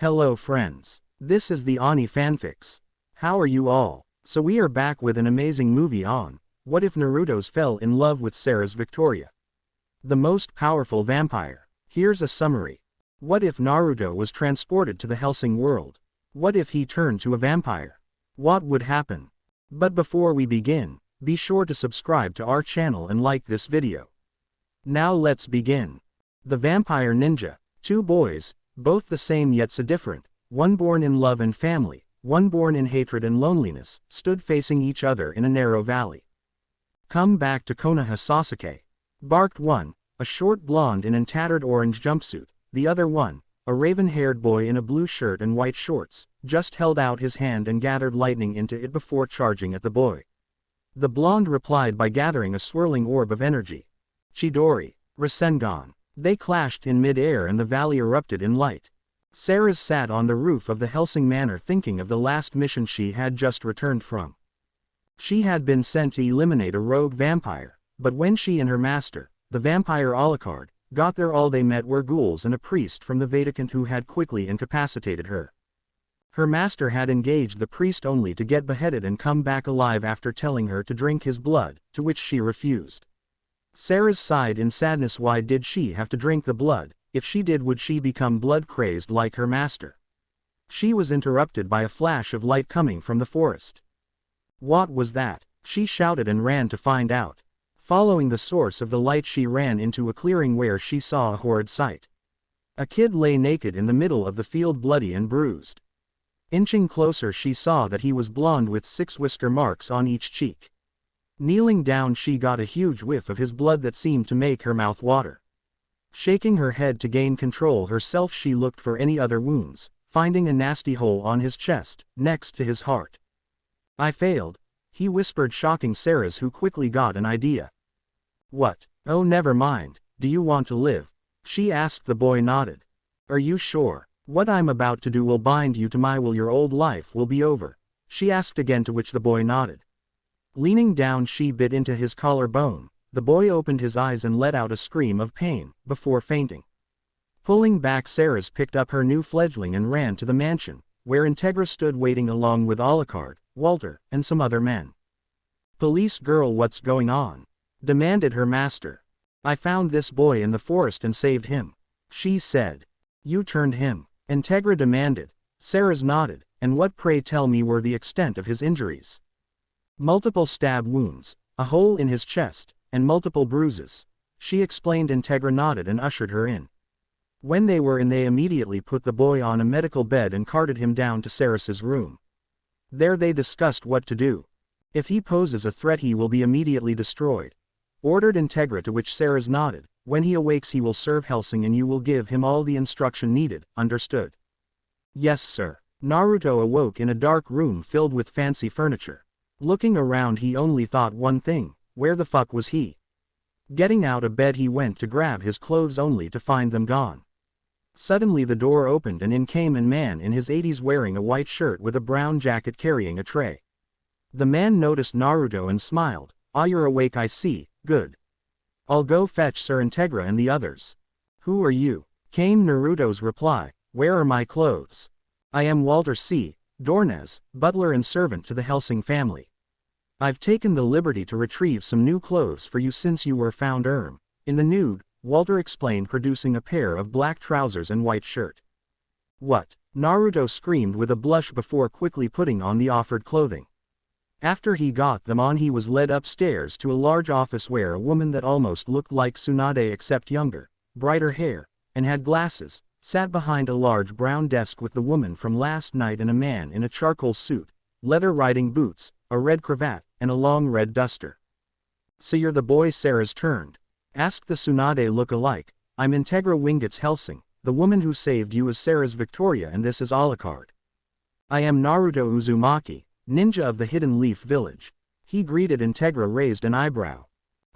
Hello friends. This is the Ani Fanfics. How are you all? So we are back with an amazing movie on What If Naruto's Fell in Love with Seras Victoria, the most powerful vampire. Here's a summary. What if Naruto was transported to the Hellsing world? What if he turned to a vampire? What would happen? But before we begin, be sure to subscribe to our channel and like this video. Now let's begin. The Vampire Ninja. Two boys, both the same yet so different, one born in love and family, one born in hatred and loneliness, stood facing each other in a narrow valley. "Come back to Konoha, Sasuke," barked one, a short blonde in a tattered orange jumpsuit. The other one, a raven-haired boy in a blue shirt and white shorts, just held out his hand and gathered lightning into it before charging at the boy. The blonde replied by gathering a swirling orb of energy. Chidori, Rasengan. They clashed in mid-air and the valley erupted in light. Seras sat on the roof of the Hellsing Manor thinking of the last mission she had just returned from. She had been sent to eliminate a rogue vampire, but when she and her master, the vampire Alucard, got there, all they met were ghouls and a priest from the Vatican who had quickly incapacitated her. Her master had engaged the priest only to get beheaded and come back alive after telling her to drink his blood, to which she refused. Seras sighed in sadness. Why did she have to drink the blood? If she did, would she become blood-crazed like her master? She was interrupted by a flash of light coming from the forest. What was that? She shouted and ran to find out. Following the source of the light, she ran into a clearing where she saw a horrid sight. A kid lay naked in the middle of the field, bloody and bruised. Inching closer, she saw that he was blonde with 6 whisker marks on each cheek. Kneeling down, she got a huge whiff of his blood that seemed to make her mouth water. Shaking her head to gain control herself, she looked for any other wounds, finding a nasty hole on his chest, next to his heart. "I failed," he whispered, shocking Seras, who quickly got an idea. "What? Oh, never mind. Do you want to live?" she asked. The boy nodded. "Are you sure? What I'm about to do will bind you to my will. Your old life will be over," she asked again, to which the boy nodded. Leaning down, she bit into his collarbone. The boy opened his eyes and let out a scream of pain, before fainting. Pulling back, Seras picked up her new fledgling and ran to the mansion, where Integra stood waiting along with Alucard, Walter, and some other men. "Police girl, what's going on?" demanded her master. "I found this boy in the forest and saved him," she said. "You turned him?" Integra demanded. Seras nodded. "And what, pray tell me, were the extent of his injuries?" "Multiple stab wounds, a hole in his chest, and multiple bruises," she explained. Integra nodded and ushered her in. When they were in, they immediately put the boy on a medical bed and carted him down to Seras's room. There they discussed what to do. "If he poses a threat, he will be immediately destroyed," ordered Integra, to which Seras nodded. "When he awakes, he will serve Hellsing and you will give him all the instruction needed, understood?" "Yes, sir." Naruto awoke in a dark room filled with fancy furniture. Looking around, he only thought one thing: where the fuck was he? Getting out of bed, he went to grab his clothes only to find them gone. Suddenly the door opened and in came a man in his 80s wearing a white shirt with a brown jacket carrying a tray. The man noticed Naruto and smiled. "Ah, you're awake, I see, good. I'll go fetch Sir Integra and the others." "Who are you?" came Naruto's reply. "Where are my clothes?" "I am Walter C. Dornez, butler and servant to the Hellsing family. I've taken the liberty to retrieve some new clothes for you since you were found in the nude," Walter explained, producing a pair of black trousers and white shirt. "What?" Naruto screamed with a blush before quickly putting on the offered clothing. After he got them on, he was led upstairs to a large office where a woman that almost looked like Tsunade except younger, brighter hair, and had glasses, sat behind a large brown desk with the woman from last night and a man in a charcoal suit, leather riding boots, a red cravat, and a long red duster. "So you're the boy Seras turned?" asked the Tsunade look-alike. "I'm Integra Winget's Hellsing. The woman who saved you is Seras Victoria and this is Alucard. I am Naruto Uzumaki, ninja of the Hidden Leaf Village." He greeted. Integra raised an eyebrow.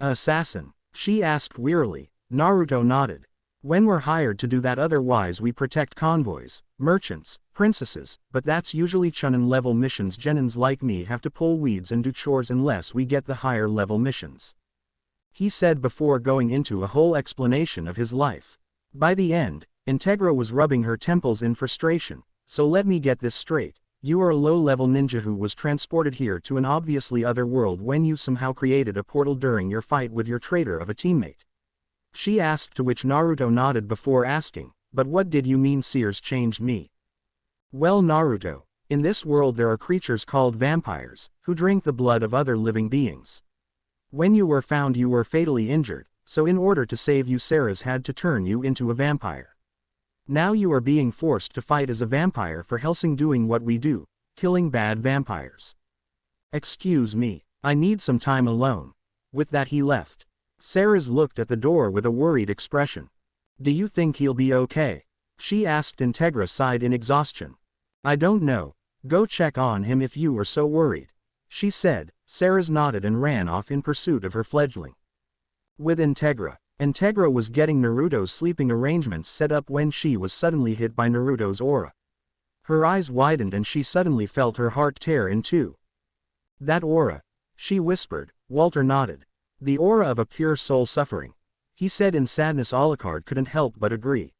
"A assassin?" she asked wearily. Naruto nodded. "When we're hired to do that, otherwise we protect convoys, merchants, princesses, but that's usually chunin level missions. Genins like me have to pull weeds and do chores unless we get the higher level missions," he said before going into a whole explanation of his life. By the end, Integra was rubbing her temples in frustration. So let me get this straight. You are a low-level ninja who was transported here to an obviously other world when you somehow created a portal during your fight with your traitor of a teammate. She asked, to which Naruto nodded before asking, but what did you mean Sears changed me? Well Naruto, in this world there are creatures called vampires, who drink the blood of other living beings. When you were found you were fatally injured, so in order to save you Seras had to turn you into a vampire. Now you are being forced to fight as a vampire for Hellsing doing what we do, killing bad vampires. Excuse me, I need some time alone. With that he left. Seras looked at the door with a worried expression. Do you think he'll be okay? She asked. Integra sighed in exhaustion. I don't know. Go check on him if you are so worried. She said. Seras nodded and ran off in pursuit of her fledgling. With Integra was getting Naruto's sleeping arrangements set up when she was suddenly hit by Naruto's aura. Her eyes widened and she suddenly felt her heart tear in two. That aura, she whispered. Walter nodded. The aura of a pure soul suffering. He said in sadness. Alucard couldn't help but agree.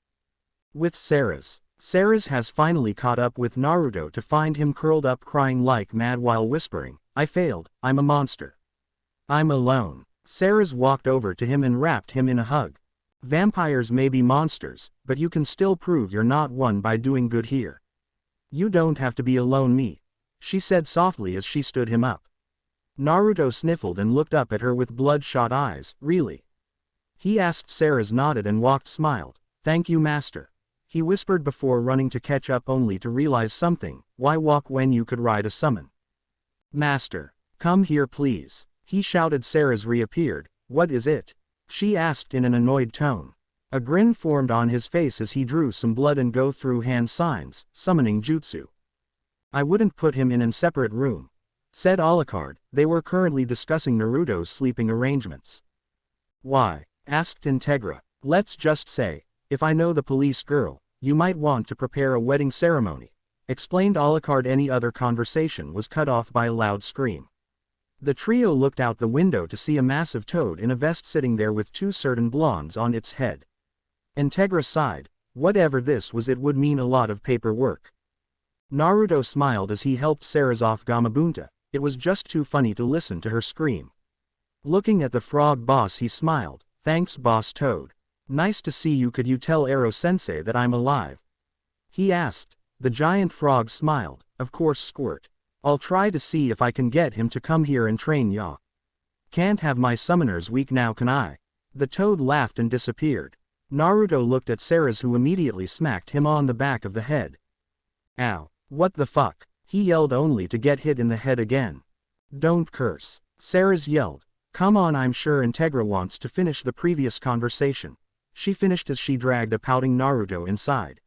With Seras has finally caught up with Naruto to find him curled up crying like mad while whispering, I failed, I'm a monster. I'm alone. Seras walked over to him and wrapped him in a hug. Vampires may be monsters, but you can still prove you're not one by doing good here. You don't have to be alone me, she said softly as she stood him up. Naruto sniffled and looked up at her with bloodshot eyes. Really? He asked. Seras nodded and smiled. Thank you master. He whispered before running to catch up only to realize something. Why walk when you could ride a summon? Master, come here please. He shouted. Seras reappeared. What is it? She asked in an annoyed tone. A grin formed on his face as he drew some blood and go through hand signs, summoning jutsu. I wouldn't put him in separate room, said Alucard. They were currently discussing Naruto's sleeping arrangements. Why? Asked Integra. Let's just say, if I know the police girl, you might want to prepare a wedding ceremony, explained Alucard. Any other conversation was cut off by a loud scream. The trio looked out the window to see a massive toad in a vest sitting there with two certain blondes on its head. Integra sighed. Whatever this was, it would mean a lot of paperwork. Naruto smiled as he helped Seras off Gamabunta. It was just too funny to listen to her scream. Looking at the frog boss he smiled. Thanks boss Toad. Nice to see you. Could you tell Ero-sensei that I'm alive? He asked. The giant frog smiled. Of course Squirt. I'll try to see if I can get him to come here and train ya. Can't have my summoners weak now can I? The toad laughed and disappeared. Naruto looked at Seras who immediately smacked him on the back of the head. Ow, what the fuck? He yelled only to get hit in the head again. Don't curse. Seras yelled. Come on, I'm sure Integra wants to finish the previous conversation. She finished as she dragged a pouting Naruto inside.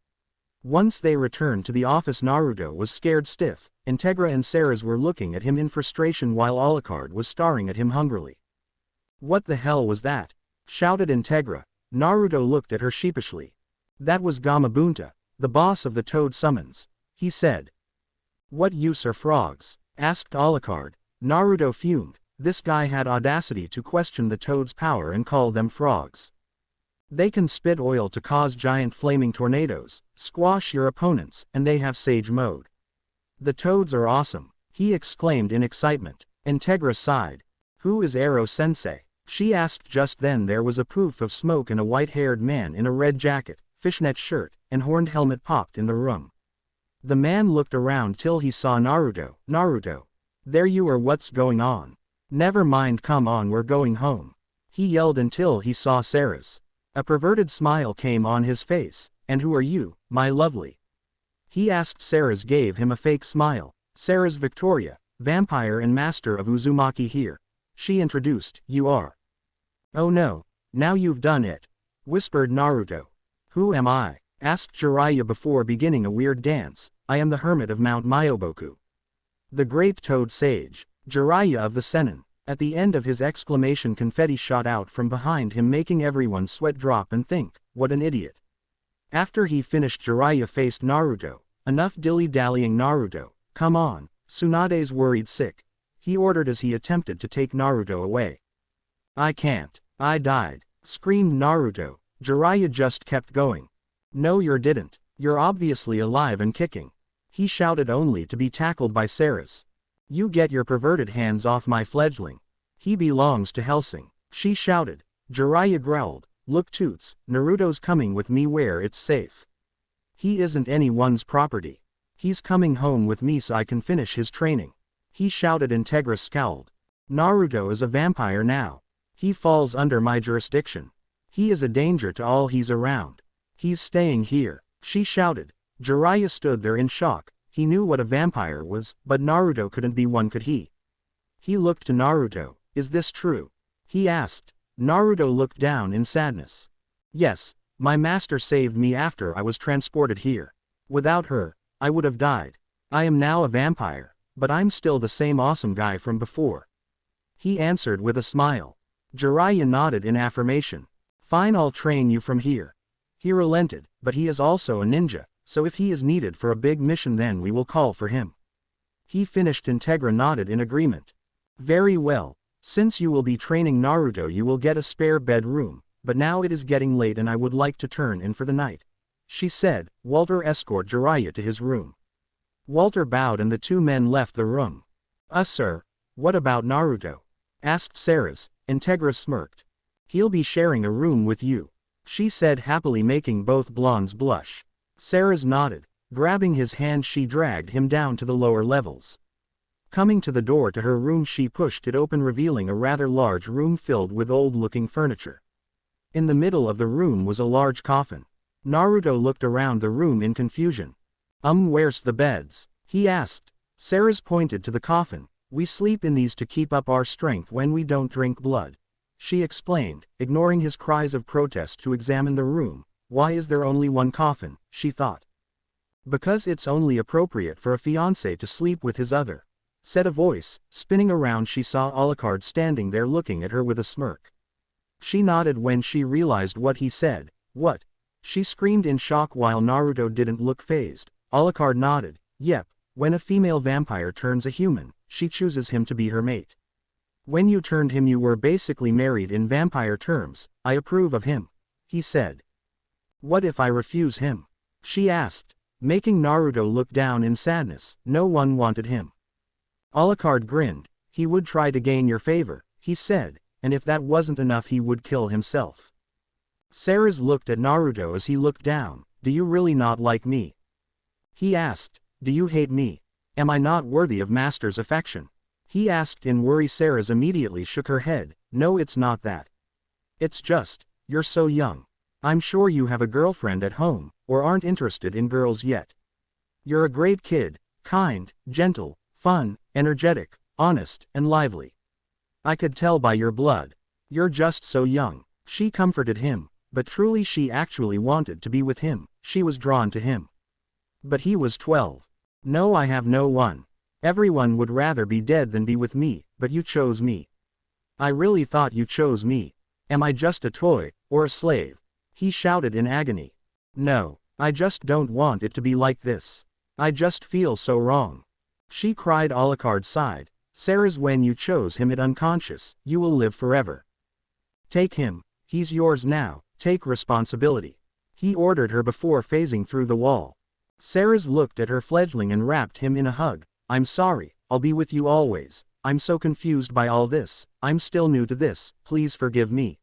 Once they returned to the office, Naruto was scared stiff. Integra and Seras were looking at him in frustration while Alucard was staring at him hungrily. What the hell was that? Shouted Integra. Naruto looked at her sheepishly. That was Gamabunta, the boss of the Toad Summons, he said. What use are frogs? Asked Alucard. Naruto fumed. This guy had audacity to question the Toad's power and call them frogs. They can spit oil to cause giant flaming tornadoes, squash your opponents, and they have Sage Mode. The Toads are awesome, he exclaimed in excitement. Integra sighed. Who is Ero-sensei? She asked. Just then there was a poof of smoke and a white-haired man in a red jacket, fishnet shirt, and horned helmet popped in the room. The man looked around till he saw Naruto. Naruto. There you are, what's going on? Never mind, come on, we're going home. He yelled until he saw Seras. A perverted smile came on his face. And who are you, my lovely? He asked. Seras gave him a fake smile. Seras Victoria, vampire and master of Uzumaki here. She introduced. You are. Oh no, now you've done it, whispered Naruto. Who am I? Asked Jiraiya before beginning a weird dance. I am the hermit of Mount Myoboku. The great Toad Sage, Jiraiya of the Sennin. At the end of his exclamation, confetti shot out from behind him, making everyone sweat drop and think, what an idiot. After he finished, Jiraiya faced Naruto. Enough dilly-dallying, Naruto. Come on. Tsunade's worried sick, he ordered as he attempted to take Naruto away. I can't. I died, screamed Naruto. Jiraiya just kept going. No you didn't. You're obviously alive and kicking. He shouted only to be tackled by Seras. You get your perverted hands off my fledgling. He belongs to Hellsing. She shouted. Jiraiya growled. Look Toots, Naruto's coming with me where it's safe. He isn't anyone's property. He's coming home with me so I can finish his training. He shouted. Integra scowled. Naruto is a vampire now. He falls under my jurisdiction. He is a danger to all he's around. He's staying here. She shouted. Jiraiya stood there in shock. He knew what a vampire was, but Naruto couldn't be one, could he? He looked to Naruto. Is this true? He asked. Naruto looked down in sadness. Yes, my master saved me after I was transported here. Without her, I would have died. I am now a vampire, but I'm still the same awesome guy from before. He answered with a smile. Jiraiya nodded in affirmation. Fine, I'll train you from here. He relented, but he is also a ninja, so if he is needed for a big mission then we will call for him. He finished. Integra nodded in agreement. Very well. Since you will be training Naruto you will get a spare bedroom, but now it is getting late and I would like to turn in for the night. She said. Walter escorted Jiraiya to his room. Walter bowed and the two men left the room. Sir, what about Naruto? Asked Seras. Integra smirked. He'll be sharing a room with you. She said happily, making both blondes blush. Seras nodded. Grabbing his hand she dragged him down to the lower levels. Coming to the door to her room she pushed it open, revealing a rather large room filled with old-looking furniture. In the middle of the room was a large coffin. Naruto looked around the room in confusion. Where's the beds? He asked. Seras pointed to the coffin. We sleep in these to keep up our strength when we don't drink blood. She explained, ignoring his cries of protest to examine the room. Why is there only one coffin? She thought. Because it's only appropriate for a fiancé to sleep with his other. Said a voice. Spinning around she saw Alucard standing there looking at her with a smirk. She nodded when she realized what he said. What? She screamed in shock while Naruto didn't look fazed. Alucard nodded. Yep, when a female vampire turns a human, she chooses him to be her mate. When you turned him you were basically married in vampire terms. I approve of him. He said. What if I refuse him? She asked, making Naruto look down in sadness. No one wanted him. Alucard grinned. He would try to gain your favor, he said, and if that wasn't enough he would kill himself. Seras looked at Naruto as he looked down. Do you really not like me? He asked. Do you hate me? Am I not worthy of master's affection? He asked in worry. Seras immediately shook her head. No, it's not that. It's just, you're so young. I'm sure you have a girlfriend at home, or aren't interested in girls yet. You're a great kid, kind, gentle, fun, energetic, honest, and lively. I could tell by your blood. You're just so young. She comforted him, but truly she actually wanted to be with him. She was drawn to him. But he was 12. No, I have no one. Everyone would rather be dead than be with me, but you chose me. I really thought you chose me. Am I just a toy, or a slave? He shouted in agony. No, I just don't want it to be like this. I just feel so wrong. She cried. Alucard sighed. Seras, when you chose him at unconscious, you will live forever. Take him. He's yours now. Take responsibility. He ordered her before phasing through the wall. Seras looked at her fledgling and wrapped him in a hug. I'm sorry, I'll be with you always. I'm so confused by all this. I'm still new to this. Please forgive me.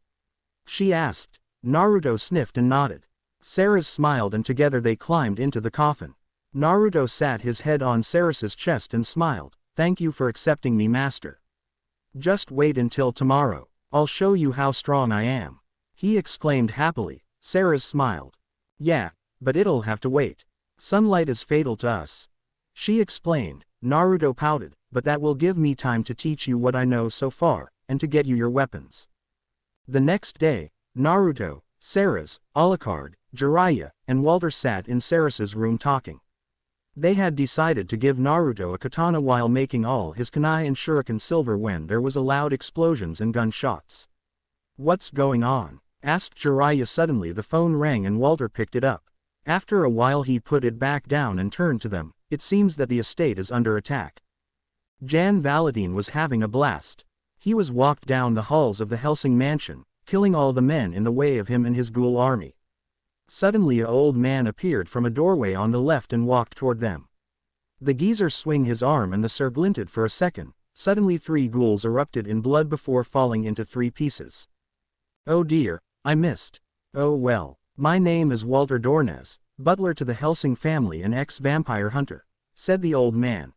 She asked. Naruto sniffed and nodded. Seras smiled and together they climbed into the coffin. Naruto sat his head on Seras's chest and smiled. Thank you for accepting me, master. Just wait until tomorrow. I'll show you how strong I am. He exclaimed happily. Seras smiled. Yeah, but it'll have to wait. Sunlight is fatal to us. She explained. Naruto pouted, but that will give me time to teach you what I know so far, and to get you your weapons. The next day, Naruto, Seras, Alucard, Jiraiya, and Walter sat in Seras's room talking. They had decided to give Naruto a katana while making all his kunai and shuriken silver when there was a loud explosions and gunshots. What's going on? Asked Jiraiya suddenly. The phone rang and Walter picked it up. After a while he put it back down and turned to them. It seems that the estate is under attack. Jan Valentin was having a blast. He was walked down the halls of the Hellsing mansion, killing all the men in the way of him and his ghoul army. Suddenly an old man appeared from a doorway on the left and walked toward them. The geezer swung his arm and the sir glinted for a second. Suddenly 3 ghouls erupted in blood before falling into 3 pieces. Oh dear, I missed. Oh well. My name is Walter Dornez, butler to the Helsing family and ex-vampire hunter, said the old man.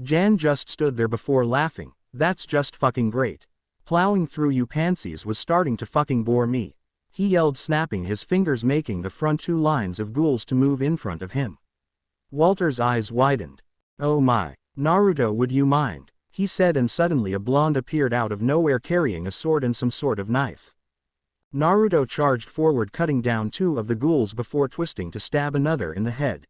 Jan just stood there before laughing. That's just fucking great. Plowing through you pansies was starting to fucking bore me. He yelled, snapping his fingers, making the front 2 lines of ghouls to move in front of him. Walter's eyes widened. Oh my, Naruto, would you mind? He said, and suddenly a blonde appeared out of nowhere carrying a sword and some sort of knife. Naruto charged forward, cutting down 2 of the ghouls before twisting to stab another in the head.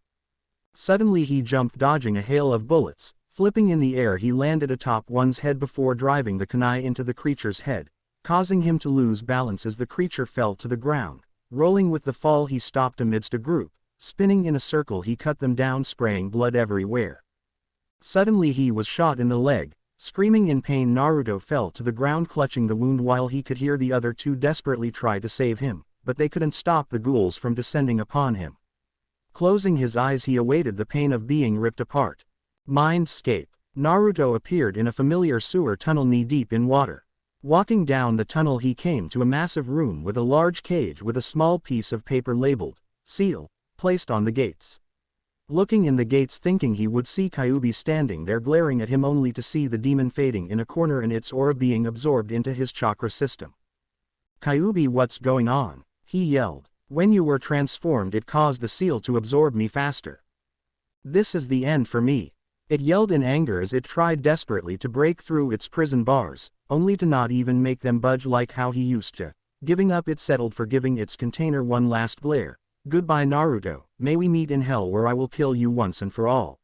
Suddenly he jumped, dodging a hail of bullets. Flipping in the air, he landed atop one's head before driving the kunai into the creature's head, causing him to lose balance as the creature fell to the ground. Rolling with the fall, he stopped amidst a group. Spinning in a circle, he cut them down, spraying blood everywhere. Suddenly he was shot in the leg. Screaming in pain, Naruto fell to the ground, clutching the wound, while he could hear the other 2 desperately try to save him, but they couldn't stop the ghouls from descending upon him. Closing his eyes, he awaited the pain of being ripped apart. Mindscape. Naruto appeared in a familiar sewer tunnel knee-deep in water. Walking down the tunnel, he came to a massive room with a large cage with a small piece of paper labeled seal placed on the gates. Looking in the gates, thinking he would see Kyuubi standing there glaring at him, only to see the demon fading in a corner and its aura being absorbed into his chakra system. Kyuubi, what's going on? He yelled. When you were transformed, it caused the seal to absorb me faster. This is the end for me. It yelled in anger as it tried desperately to break through its prison bars, only to not even make them budge like how he used to. Giving up, it settled for giving its container one last glare. Goodbye, Naruto, may we meet in hell, where I will kill you once and for all.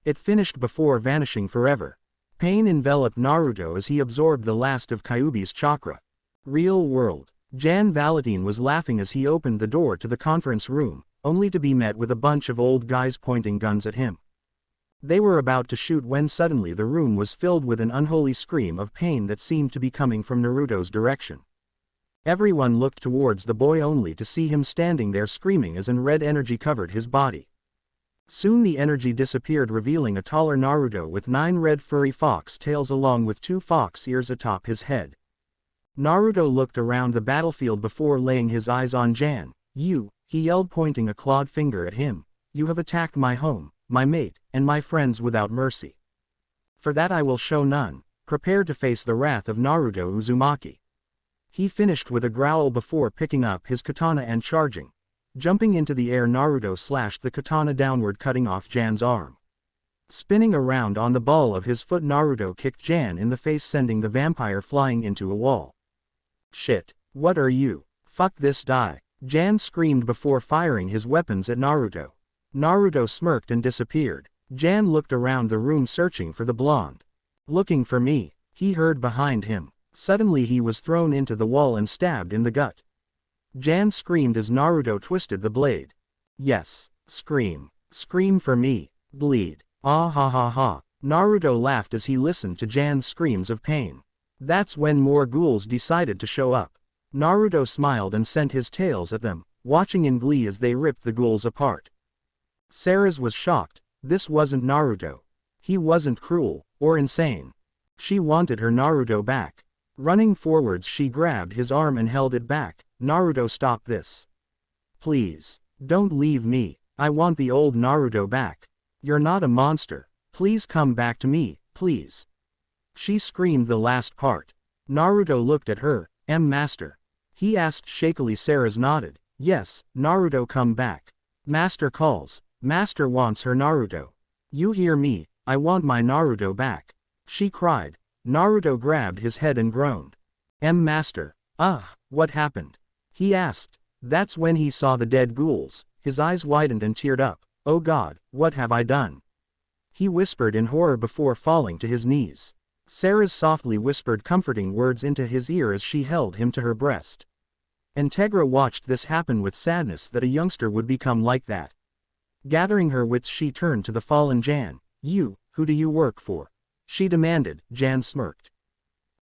It finished before vanishing forever. Pain enveloped Naruto as he absorbed the last of Kyuubi's chakra. Real world. Jan Valentine was laughing as he opened the door to the conference room, only to be met with a bunch of old guys pointing guns at him. They were about to shoot when suddenly the room was filled with an unholy scream of pain that seemed to be coming from Naruto's direction. Everyone looked towards the boy, only to see him standing there screaming as an red energy covered his body. Soon the energy disappeared, revealing a taller Naruto with 9 red furry fox tails along with 2 fox ears atop his head. Naruto looked around the battlefield before laying his eyes on Jan. You, he yelled, pointing a clawed finger at him. You have attacked my home, my mate, and my friends without mercy. For that I will show none. Prepare to face the wrath of Naruto Uzumaki. He finished with a growl before picking up his katana and charging. Jumping into the air, Naruto slashed the katana downward, cutting off Jan's arm. Spinning around on the ball of his foot, Naruto kicked Jan in the face, sending the vampire flying into a wall. Shit, what are you? Fuck this, die. Jan screamed before firing his weapons at Naruto. Naruto smirked and disappeared. Jan looked around the room, searching for the blonde. Looking for me, he heard behind him. Suddenly he was thrown into the wall and stabbed in the gut. Jan screamed as Naruto twisted the blade. Yes, scream. Scream for me. Bleed. Ah ha ha ha. Naruto laughed as he listened to Jan's screams of pain. That's when more ghouls decided to show up. Naruto smiled and sent his tails at them, watching in glee as they ripped the ghouls apart. Seras was shocked. This wasn't Naruto. He wasn't cruel or insane. She wanted her Naruto back. Running forwards, she grabbed his arm and held it back. Naruto, stop this. Please. Don't leave me. I want the old Naruto back. You're not a monster. Please come back to me, please. She screamed the last part. Naruto looked at her. Master? He asked shakily. Seras nodded. Yes, Naruto, come back. Master calls. Master wants her Naruto. You hear me, I want my Naruto back. She cried. Naruto grabbed his head and groaned. Master. What happened? He asked. That's when he saw the dead ghouls. His eyes widened and teared up. Oh God, what have I done? He whispered in horror before falling to his knees. Seras softly whispered comforting words into his ear as she held him to her breast. Integra watched this happen with sadness that a youngster would become like that. Gathering her wits, she turned to the fallen Jan. You, who do you work for? She demanded. Jan smirked.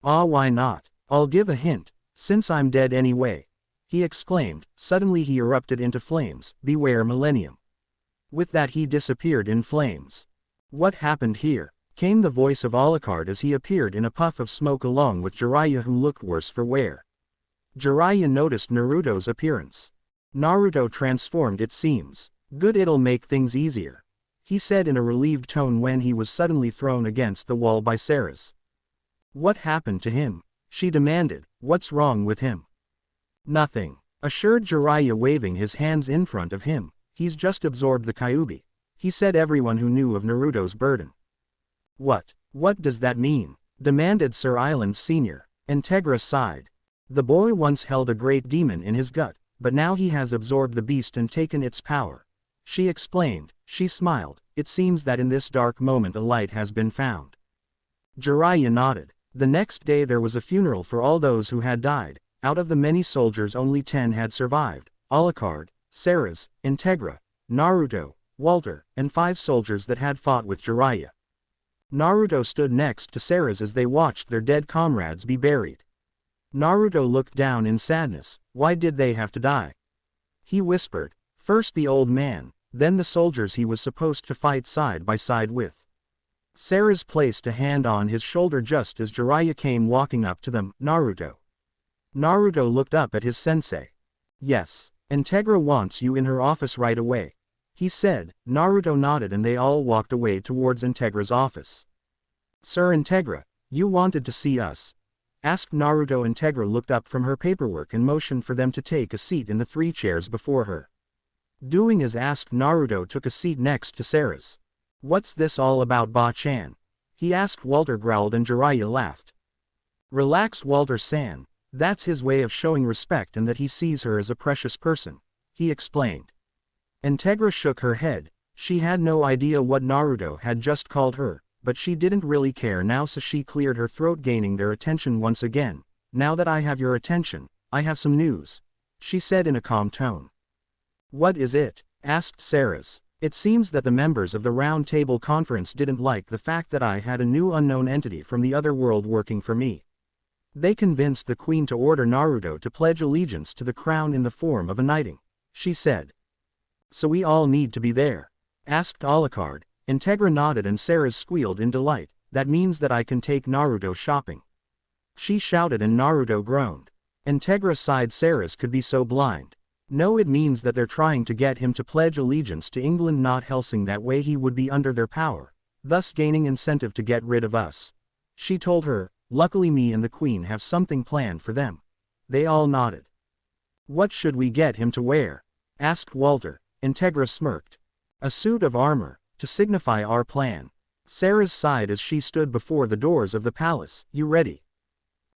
Why not? I'll give a hint, since I'm dead anyway. he exclaimed. Suddenly he erupted into flames. Beware Millennium. With that he disappeared in flames. What happened here? Came the voice of Alucard as he appeared in a puff of smoke along with Jiraiya, who looked worse for wear. Jiraiya noticed Naruto's appearance. Naruto transformed, it seems. Good, it'll make things easier, he said in a relieved tone when he was suddenly thrown against the wall by Seras. What happened to him? She demanded. What's wrong with him? Nothing, assured Jiraiya, waving his hands in front of him. He's just absorbed the Kyuubi, he said. Everyone who knew of Naruto's burden. What does that mean? Demanded Sir Island Sr. Integra sighed. The boy once held a great demon in his gut, but now he has absorbed the beast and taken its power, she explained. She smiled. It seems that in this dark moment a light has been found. Jiraiya nodded. The next day there was a funeral for all those who had died. Out of the many soldiers only 10 had survived: Alucard, Seras, Integra, Naruto, Walter, and 5 soldiers that had fought with Jiraiya. Naruto stood next to Seras as they watched their dead comrades be buried. Naruto looked down in sadness. Why did they have to die? He whispered. First the old man, then the soldiers he was supposed to fight side by side with. Seras placed a hand on his shoulder just as Jiraiya came walking up to them. Naruto. Naruto looked up at his sensei. Yes, Integra wants you in her office right away, he said. Naruto nodded and they all walked away towards Integra's office. Sir Integra, you wanted to see us? Asked Naruto. Integra looked up from her paperwork and motioned for them to take a seat in the 3 chairs before her. Doing as asked, Naruto took a seat next to Seras. What's this all about, Ba-chan? He asked. Walter growled and Jiraiya laughed. Relax, Walter-san. That's his way of showing respect and that he sees her as a precious person, he explained. Integra shook her head. She had no idea what Naruto had just called her, but she didn't really care now, so she cleared her throat, gaining their attention once again. Now that I have your attention, I have some news, she said in a calm tone. What is it? Asked Seras. It seems that the members of the Round Table Conference didn't like the fact that I had a new unknown entity from the other world working for me. They convinced the queen to order Naruto to pledge allegiance to the crown in the form of a knighting, she said. So we all need to be there? Asked Alucard. Integra nodded and Seras squealed in delight. That means that I can take Naruto shopping, she shouted, and Naruto groaned. Integra sighed. Seras could be so blind. No, it means that they're trying to get him to pledge allegiance to England, not Helsing. That way he would be under their power, thus gaining incentive to get rid of us, she told her. Luckily me and the queen have something planned for them. They all nodded. What should we get him to wear? Asked Walter. Integra smirked. A suit of armor, to signify our plan. Seras sighed as she stood before the doors of the palace. You ready?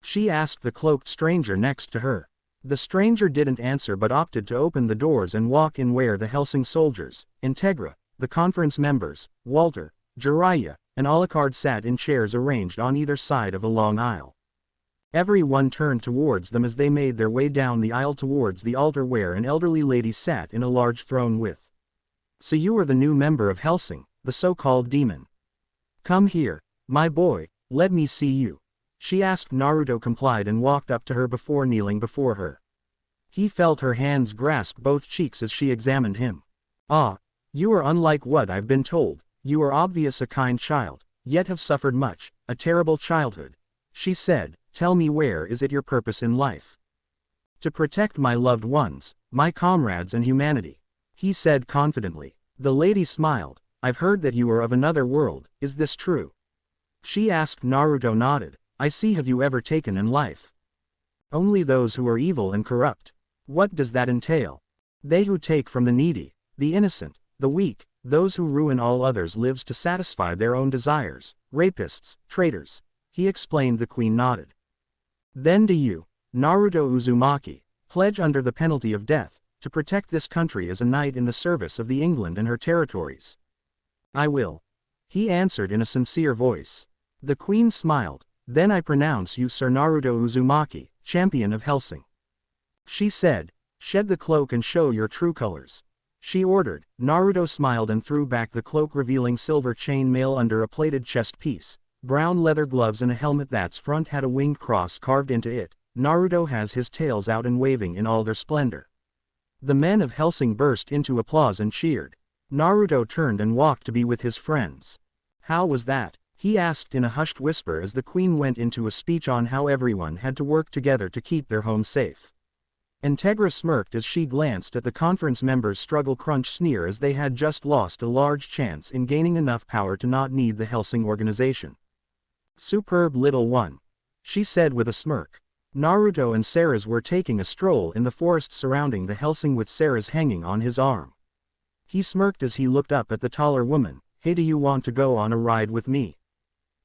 She asked the cloaked stranger next to her. The stranger didn't answer but opted to open the doors and walk in, where the Helsing soldiers, Integra, the conference members, Walter, Jiraiya, and Alucard sat in chairs arranged on either side of a long aisle. Everyone turned towards them as they made their way down the aisle towards the altar, where an elderly lady sat in a large throne with. So you are the new member of Helsing, the so-called demon. Come here, my boy, let me see you, she asked. Naruto complied and walked up to her before kneeling before her. He felt her hands grasp both cheeks as she examined him. Ah, you are unlike what I've been told. You are obvious a kind child, yet have suffered much, a terrible childhood, she said. Tell me, where is it your purpose in life? To protect my loved ones, my comrades and humanity, he said confidently. The lady smiled. I've heard that you are of another world, is this true? She asked. Naruto nodded. I see. Have you ever taken in life? Only those who are evil and corrupt. What does that entail? They who take from the needy, the innocent, the weak, those who ruin all others lives to satisfy their own desires, rapists, traitors, he explained. The queen nodded. Then do you, Naruto Uzumaki, pledge under the penalty of death, to protect this country as a knight in the service of the England and her territories? I will, he answered in a sincere voice. The queen smiled. Then I pronounce you Sir Naruto Uzumaki, champion of Helsing, she said. Shed the cloak and show your true colors, she ordered. Naruto smiled and threw back the cloak, revealing silver chain mail under a plated chest piece, brown leather gloves and a helmet that's front had a winged cross carved into it. Naruto has his tails out and waving in all their splendor. The men of Hellsing burst into applause and cheered. Naruto turned and walked to be with his friends. How was that? He asked in a hushed whisper as the queen went into a speech on how everyone had to work together to keep their home safe. Integra smirked as she glanced at the conference members struggle crunch sneer as they had just lost a large chance in gaining enough power to not need the Hellsing organization. Superb little one, she said with a smirk. Naruto and Seras were taking a stroll in the forest surrounding the Hellsing with Seras hanging on his arm. He smirked as he looked up at the taller woman. Hey, do you want to go on a ride with me?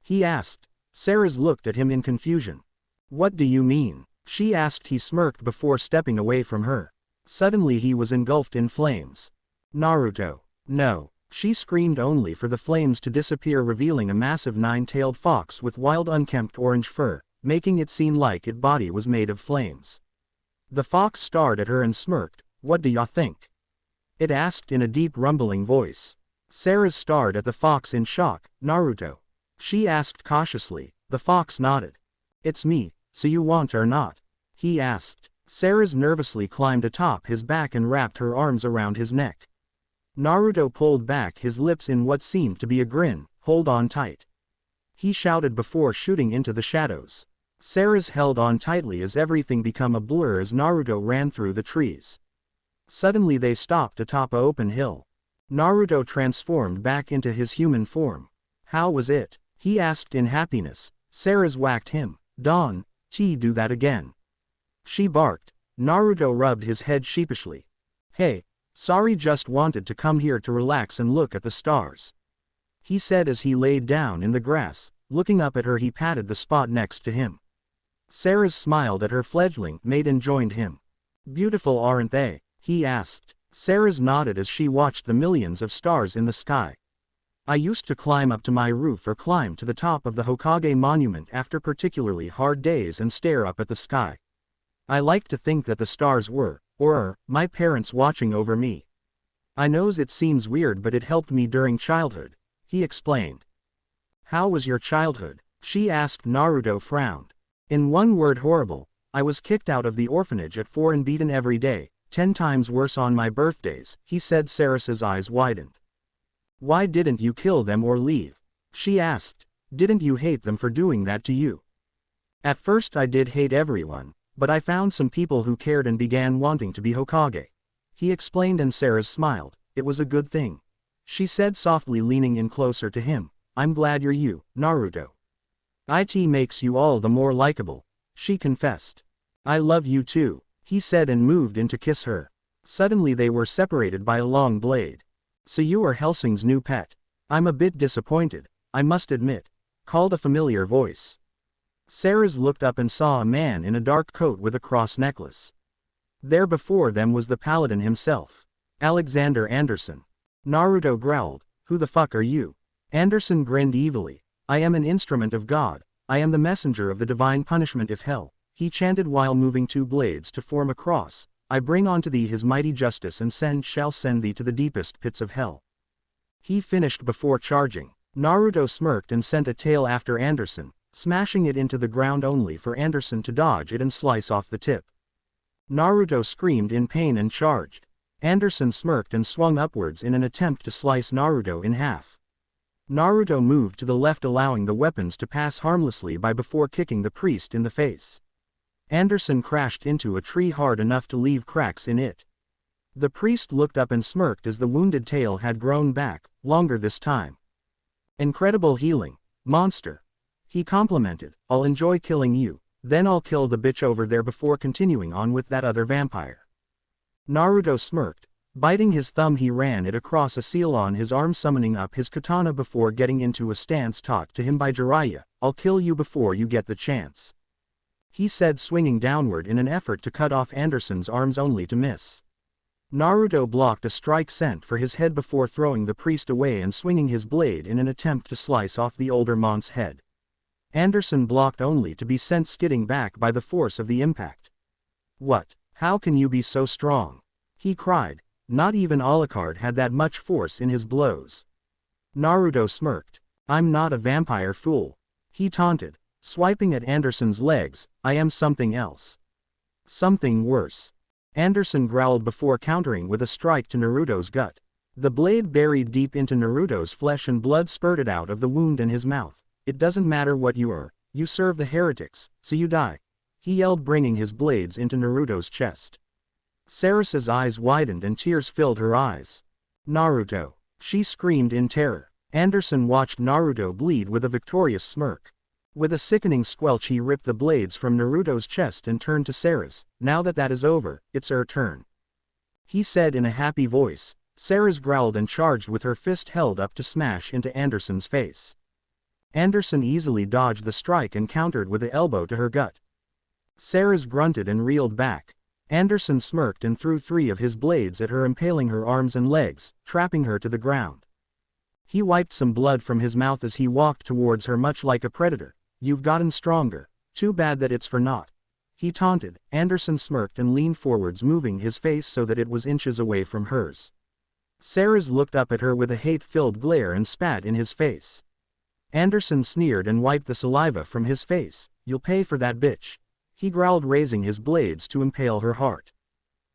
He asked. Seras looked at him in confusion. What do you mean? She asked. He smirked before stepping away from her. Suddenly he was engulfed in flames. Naruto. No. She screamed only for the flames to disappear, revealing a massive nine-tailed fox with wild unkempt orange fur, making it seem like its body was made of flames. The fox stared at her and smirked. What do ya think? It asked in a deep rumbling voice. Seras stared at the fox in shock. Naruto? She asked cautiously. The fox nodded. It's me, so you want or not? He asked. Seras nervously climbed atop his back and wrapped her arms around his neck. Naruto pulled back his lips in what seemed to be a grin. Hold on tight, he shouted before shooting into the shadows. Seras held on tightly as everything became a blur as Naruto ran through the trees. Suddenly they stopped atop an open hill. Naruto transformed back into his human form. How was it? He asked in happiness. Seras whacked him. Don't do that again, she barked. Naruto rubbed his head sheepishly. Hey, sorry, just wanted to come here to relax and look at the stars, he said as he laid down in the grass. Looking up at her, he patted the spot next to him. Seras smiled at her fledgling mate and joined him. Beautiful, aren't they? He asked. Seras nodded as she watched the millions of stars in the sky. I used to climb up to my roof or climb to the top of the Hokage monument after particularly hard days and stare up at the sky. I like to think that the stars were, or are, my parents watching over me. I knows it seems weird, but it helped me during childhood, he explained. How was your childhood? She asked. Naruto frowned. In one word, horrible. I was kicked out of the orphanage at 4 and beaten every day, 10 times worse on my birthdays, he said. Seras's eyes widened. Why didn't you kill them or leave? She asked. Didn't you hate them for doing that to you? At first I did hate everyone, but I found some people who cared and began wanting to be Hokage, he explained, and Seras smiled. It was a good thing, she said softly, leaning in closer to him. I'm glad you're you, Naruto. It makes you all the more likable, she confessed. I love you too, he said and moved in to kiss her. Suddenly they were separated by a long blade. So you are Hellsing's new pet? I'm a bit disappointed, I must admit, called a familiar voice. Seras looked up and saw a man in a dark coat with a cross necklace. There before them was the paladin himself, Alexander Anderson. Naruto growled. Who the fuck are you? Anderson grinned evilly. I am an instrument of God. I am the messenger of the divine punishment if hell, he chanted while moving 2 blades to form a cross. I bring unto thee his mighty justice and shall send thee to the deepest pits of hell. He finished before charging. Naruto smirked and sent a tail after Anderson, smashing it into the ground only for Anderson to dodge it and slice off the tip. Naruto screamed in pain and charged. Anderson smirked and swung upwards in an attempt to slice Naruto in half. Naruto moved to the left, allowing the weapons to pass harmlessly by before kicking the priest in the face. Anderson crashed into a tree hard enough to leave cracks in it. The priest looked up and smirked as the wounded tail had grown back, longer this time. Incredible healing, monster, he complimented. I'll enjoy killing you, then I'll kill the bitch over there before continuing on with that other vampire. Naruto smirked. Biting his thumb, he ran it across a seal on his arm, summoning up his katana before getting into a stance taught to him by Jiraiya. I'll kill you before you get the chance, he said, swinging downward in an effort to cut off Anderson's arms only to miss. Naruto blocked a strike sent for his head before throwing the priest away and swinging his blade in an attempt to slice off the older monk's head. Anderson blocked only to be sent skidding back by the force of the impact. What? How can you be so strong? He cried. Not even Alucard had that much force in his blows. Naruto smirked. I'm not a vampire, fool, he taunted. Swiping at Anderson's legs, I am something else. Something worse. Anderson growled before countering with a strike to Naruto's gut. The blade buried deep into Naruto's flesh and blood spurted out of the wound in his mouth. It doesn't matter what you are, you serve the heretics, so you die. He yelled, bringing his blades into Naruto's chest. Seras' eyes widened and tears filled her eyes. Naruto! She screamed in terror. Anderson watched Naruto bleed with a victorious smirk. With a sickening squelch he ripped the blades from Naruto's chest and turned to Seras. Now that is over, it's her turn. He said in a happy voice. Seras growled and charged with her fist held up to smash into Anderson's face. Anderson easily dodged the strike and countered with an elbow to her gut. Seras grunted and reeled back. Anderson smirked and threw 3 of his blades at her, impaling her arms and legs, trapping her to the ground. He wiped some blood from his mouth as he walked towards her, much like a predator. You've gotten stronger. Too bad that it's for naught. He taunted. Anderson smirked and leaned forwards, moving his face so that it was inches away from hers. Seras looked up at her with a hate-filled glare and spat in his face. Anderson sneered and wiped the saliva from his face. You'll pay for that, bitch. He growled, raising his blades to impale her heart.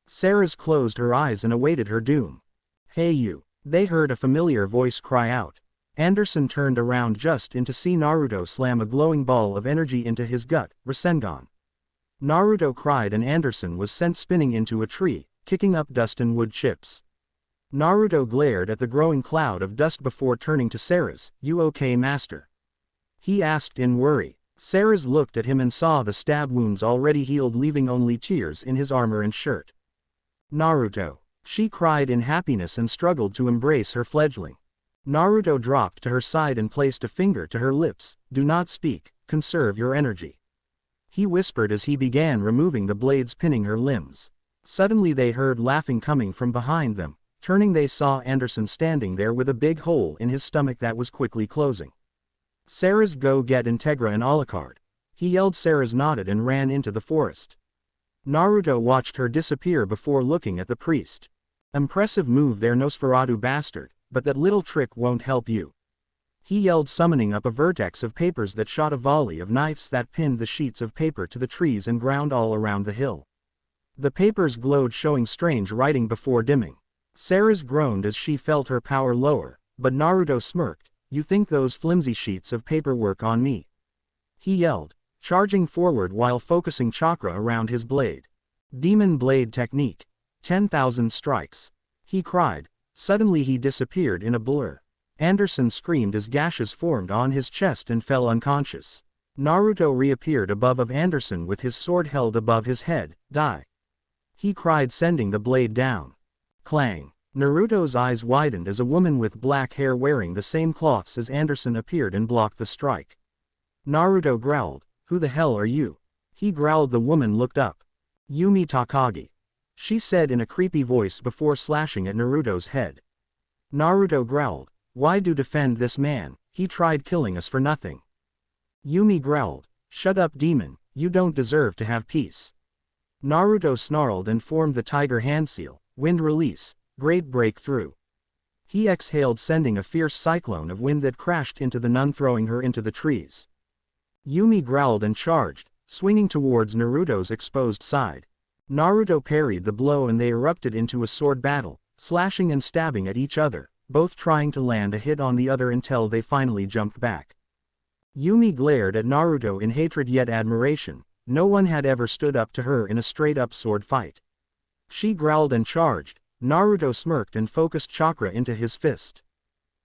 Seras closed her eyes and awaited her doom. Hey you! They heard a familiar voice cry out. Anderson turned around just in to see Naruto slam a glowing ball of energy into his gut, Rasengan. Naruto cried and Anderson was sent spinning into a tree, kicking up dust and wood chips. Naruto glared at the growing cloud of dust before turning to Seras. You okay, master? He asked in worry. Seras looked at him and saw the stab wounds already healed, leaving only tears in his armor and shirt. Naruto! She cried in happiness and struggled to embrace her fledgling. Naruto dropped to her side and placed a finger to her lips. Do not speak, conserve your energy. He whispered as he began removing the blades pinning her limbs. Suddenly they heard laughing coming from behind them. Turning they saw Anderson standing there with a big hole in his stomach that was quickly closing. Seras, go get Integra and Alucard. He yelled. Seras nodded and ran into the forest. Naruto watched her disappear before looking at the priest. Impressive move there, Nosferatu bastard, but that little trick won't help you. He yelled, summoning up a vertex of papers that shot a volley of knives that pinned the sheets of paper to the trees and ground all around the hill. The papers glowed, showing strange writing before dimming. Seras groaned as she felt her power lower, but Naruto smirked. You think those flimsy sheets of paper work on me? He yelled, charging forward while focusing chakra around his blade. Demon blade technique. 10,000 strikes. He cried. Suddenly he disappeared in a blur. Anderson screamed as gashes formed on his chest and fell unconscious. Naruto reappeared above Anderson with his sword held above his head. Die! He cried, sending the blade down. Clang! Naruto's eyes widened as a woman with black hair wearing the same cloths as Anderson appeared and blocked the strike. Naruto growled, who the hell are you? He growled. The woman looked up. Yumi Takagi. She said in a creepy voice before slashing at Naruto's head. Naruto growled, why do defend this man? He tried killing us for nothing. Yumi growled, shut up, demon, you don't deserve to have peace. Naruto snarled and formed the tiger hand seal. Wind release. Great breakthrough. He exhaled, sending a fierce cyclone of wind that crashed into the nun, throwing her into the trees. Yumi growled and charged, swinging towards Naruto's exposed side. Naruto parried the blow and they erupted into a sword battle, slashing and stabbing at each other, both trying to land a hit on the other until they finally jumped back. Yumi glared at Naruto in hatred yet admiration. No one had ever stood up to her in a straight-up sword fight. She growled and charged. Naruto smirked and focused chakra into his fist.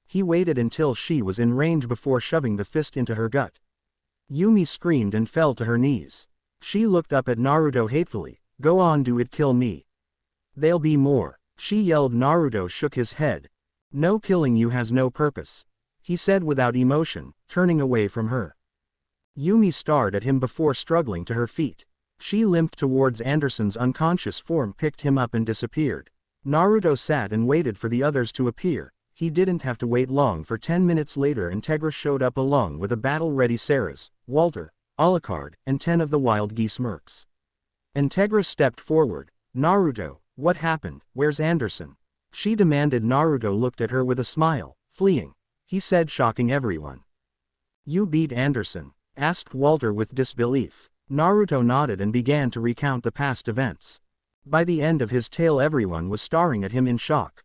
He waited until she was in range before shoving the fist into her gut. Yumi screamed and fell to her knees. She looked up at Naruto hatefully. Go on, do it, kill me. There'll be more. She yelled. Naruto shook his head. No, killing you has no purpose. He said without emotion, turning away from her. Yumi stared at him before struggling to her feet. She limped towards Anderson's unconscious form, picked him up and disappeared. Naruto sat and waited for the others to appear. He didn't have to wait long, for 10 minutes later Integra showed up along with a battle-ready Seras, Walter, Alucard, and 10 of the wild geese mercs. Integra stepped forward. Naruto, what happened? Where's Anderson? She demanded. Naruto looked at her with a smile. Fleeing. He said, shocking everyone. You beat Anderson. asked Walter with disbelief. Naruto nodded and began to recount the past events. By the end of his tale everyone was staring at him in shock.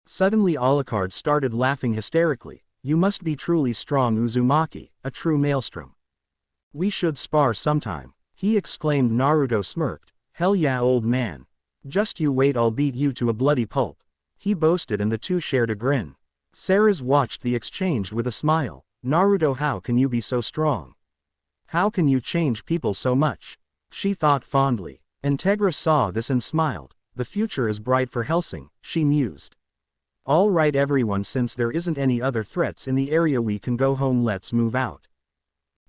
Suddenly Alucard started laughing hysterically. You must be truly strong Uzumaki, a true maelstrom. We should spar sometime, he exclaimed. Naruto smirked. Hell yeah old man. Just you wait, I'll beat you to a bloody pulp, he boasted, and the two shared a grin. Seras watched the exchange with a smile. Naruto, how can you be so strong? How can you change people so much? She thought fondly. Integra saw this and smiled. The future is bright for Hellsing, she mused. All right everyone, since there isn't any other threats in the area we can go home, let's move out.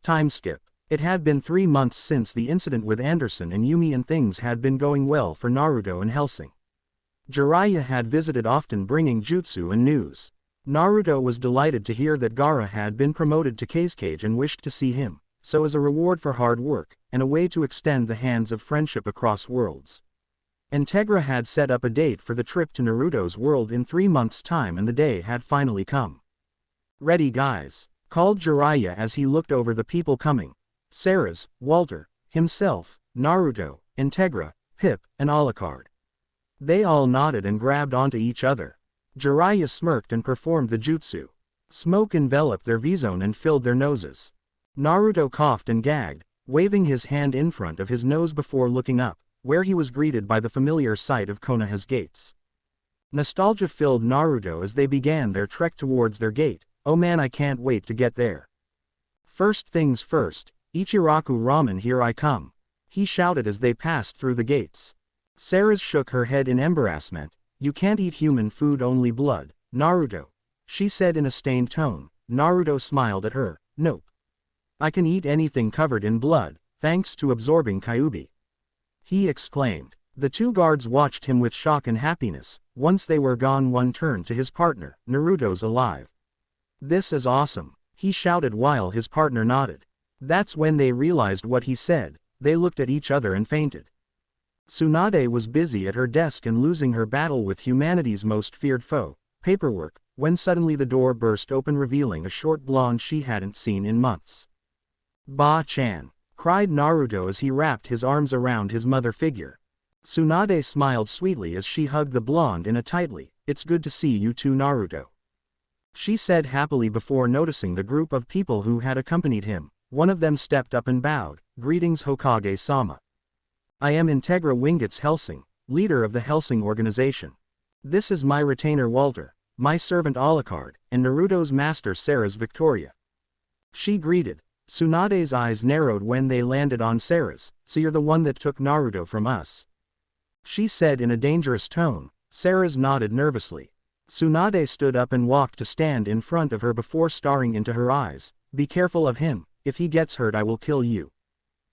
Time skip. It had been 3 months since the incident with Anderson and Yumi, and things had been going well for Naruto and Hellsing. Jiraiya had visited often, bringing jutsu and news. Naruto was delighted to hear that Gaara had been promoted to Kazekage and wished to see him, so as a reward for hard work, and a way to extend the hands of friendship across worlds. Integra had set up a date for the trip to Naruto's world in 3 months' time, and the day had finally come. Ready guys, called Jiraiya as he looked over the people coming. Seras, Walter, himself, Naruto, Integra, Pip, and Alucard. They all nodded and grabbed onto each other. Jiraiya smirked and performed the jutsu. Smoke enveloped their V-zone and filled their noses. Naruto coughed and gagged, waving his hand in front of his nose before looking up, where he was greeted by the familiar sight of Konoha's gates. Nostalgia filled Naruto as they began their trek towards their gate. Oh man, I can't wait to get there. First things first, Ichiraku ramen, here I come, he shouted as they passed through the gates. Seras shook her head in embarrassment. You can't eat human food, only blood, Naruto, she said in a stained tone. Naruto smiled at her. Nope. I can eat anything covered in blood, thanks to absorbing Kyuubi, he exclaimed. The two guards watched him with shock and happiness. Once they were gone, one turned to his partner. Naruto's alive. This is awesome, he shouted while his partner nodded. That's when they realized what he said. They looked at each other and fainted. Tsunade was busy at her desk and losing her battle with humanity's most feared foe, paperwork, when suddenly the door burst open, revealing a short blonde she hadn't seen in months. Ba-chan, cried Naruto as he wrapped his arms around his mother figure. Tsunade smiled sweetly as she hugged the blonde in a tightly. It's good to see you too, Naruto, she said happily before noticing the group of people who had accompanied him. One of them stepped up and bowed. Greetings Hokage-sama. I am Integra Winget's Hellsing, leader of the Hellsing organization. This is my retainer Walter, my servant Alucard, and Naruto's master Seras Victoria, she greeted. Tsunade's eyes narrowed when they landed on Seras. So you're the one that took Naruto from us, she said in a dangerous tone. Seras nodded nervously. Tsunade stood up and walked to stand in front of her before staring into her eyes. Be careful of him, if he gets hurt I will kill you,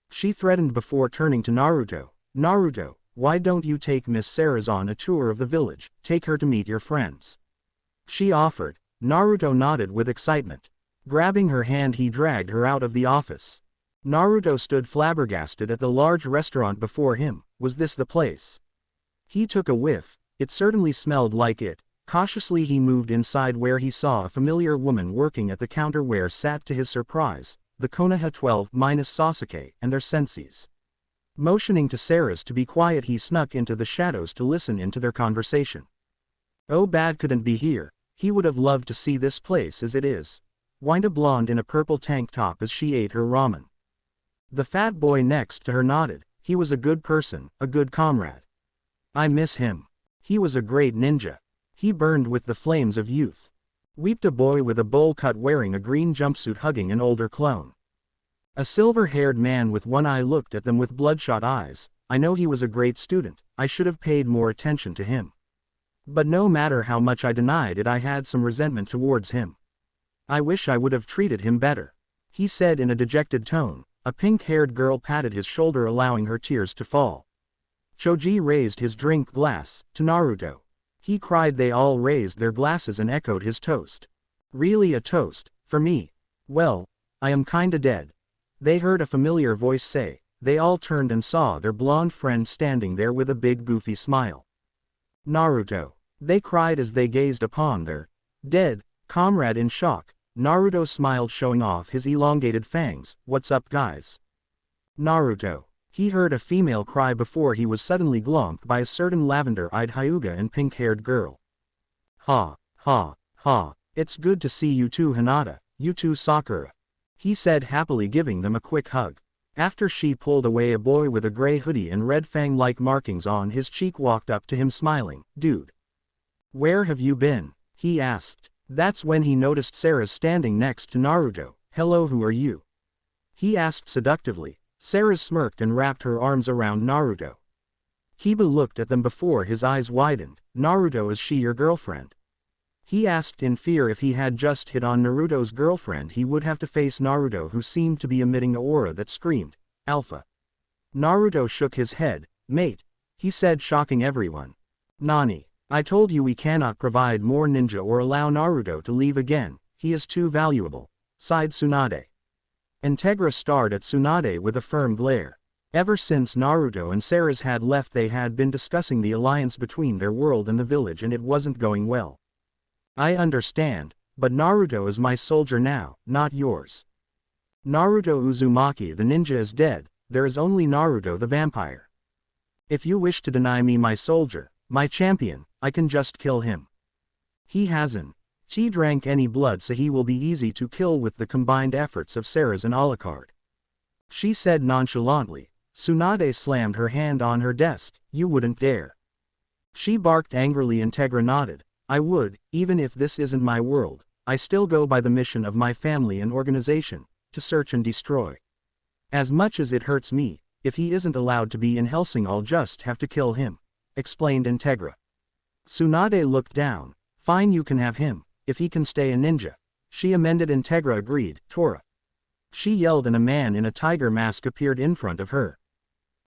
she threatened before turning to Naruto. Naruto, why don't you take Miss Seras on a tour of the village, take her to meet your friends, she offered. Naruto nodded with excitement. Grabbing her hand he dragged her out of the office. Naruto stood flabbergasted at the large restaurant before him. Was this the place? He took a whiff. It certainly smelled like it. Cautiously he moved inside, where he saw a familiar woman working at the counter, where sat, to his surprise, the Konoha 12 minus Sasuke and their senseis. Motioning to Seras to be quiet, he snuck into the shadows to listen into their conversation. Oh, bad couldn't be here. He would have loved to see this place as it is, whined a blonde in a purple tank top as she ate her ramen. The fat boy next to her nodded. He was a good person, a good comrade. I miss him. He was a great ninja. He burned with the flames of youth, weeped a boy with a bowl cut wearing a green jumpsuit hugging an older clone. A silver-haired man with one eye looked at them with bloodshot eyes. I know he was a great student. I should have paid more attention to him. But no matter how much I denied it, I had some resentment towards him. I wish I would have treated him better, he said in a dejected tone. A pink-haired girl patted his shoulder, allowing her tears to fall. Choji raised his drink glass to Naruto. He cried. They all raised their glasses and echoed his toast. Really, a toast? For me? Well, I am kinda dead, they heard a familiar voice say. They all turned and saw their blonde friend standing there with a big goofy smile. Naruto, they cried as they gazed upon their dead comrade in shock. Naruto smiled, showing off his elongated fangs. What's up, guys? Naruto. He heard a female cry before he was suddenly glomped by a certain lavender-eyed Hyuga and pink-haired girl. Ha, ha, ha, it's good to see you too, Hinata, you too, Sakura. He said happily, giving them a quick hug. After she pulled away, a boy with a gray hoodie and red fang-like markings on his cheek walked up to him smiling. Dude. Where have you been? He asked. That's when he noticed Seras standing next to Naruto. Hello, who are you? He asked seductively. Seras smirked and wrapped her arms around Naruto. Kiba looked at them before his eyes widened. Naruto, is she your girlfriend? He asked in fear. If he had just hit on Naruto's girlfriend, he would have to face Naruto, who seemed to be emitting an aura that screamed, Alpha. Naruto shook his head. Mate, he said, shocking everyone. Nani, I told you we cannot provide more ninja or allow Naruto to leave again, he is too valuable, sighed Tsunade. Integra stared at Tsunade with a firm glare. Ever since Naruto and Seras had left, they had been discussing the alliance between their world and the village, and it wasn't going well. I understand, but Naruto is my soldier now, not yours. Naruto Uzumaki the ninja is dead, there is only Naruto the vampire. If you wish to deny me my soldier, my champion, I can just kill him. He hasn't drank any blood, so he will be easy to kill with the combined efforts of Seras and Alucard. She said nonchalantly. Tsunade slammed her hand on her desk. You wouldn't dare. She barked angrily. Integra nodded. I would, even if this isn't my world. I still go by the mission of my family and organization, to search and destroy. As much as it hurts me, if he isn't allowed to be in Hellsing, I'll just have to kill him, explained Integra. Tsunade looked down. Fine, you can have him, if he can stay a ninja. She amended. Integra agreed. Tora. She yelled, and a man in a tiger mask appeared in front of her.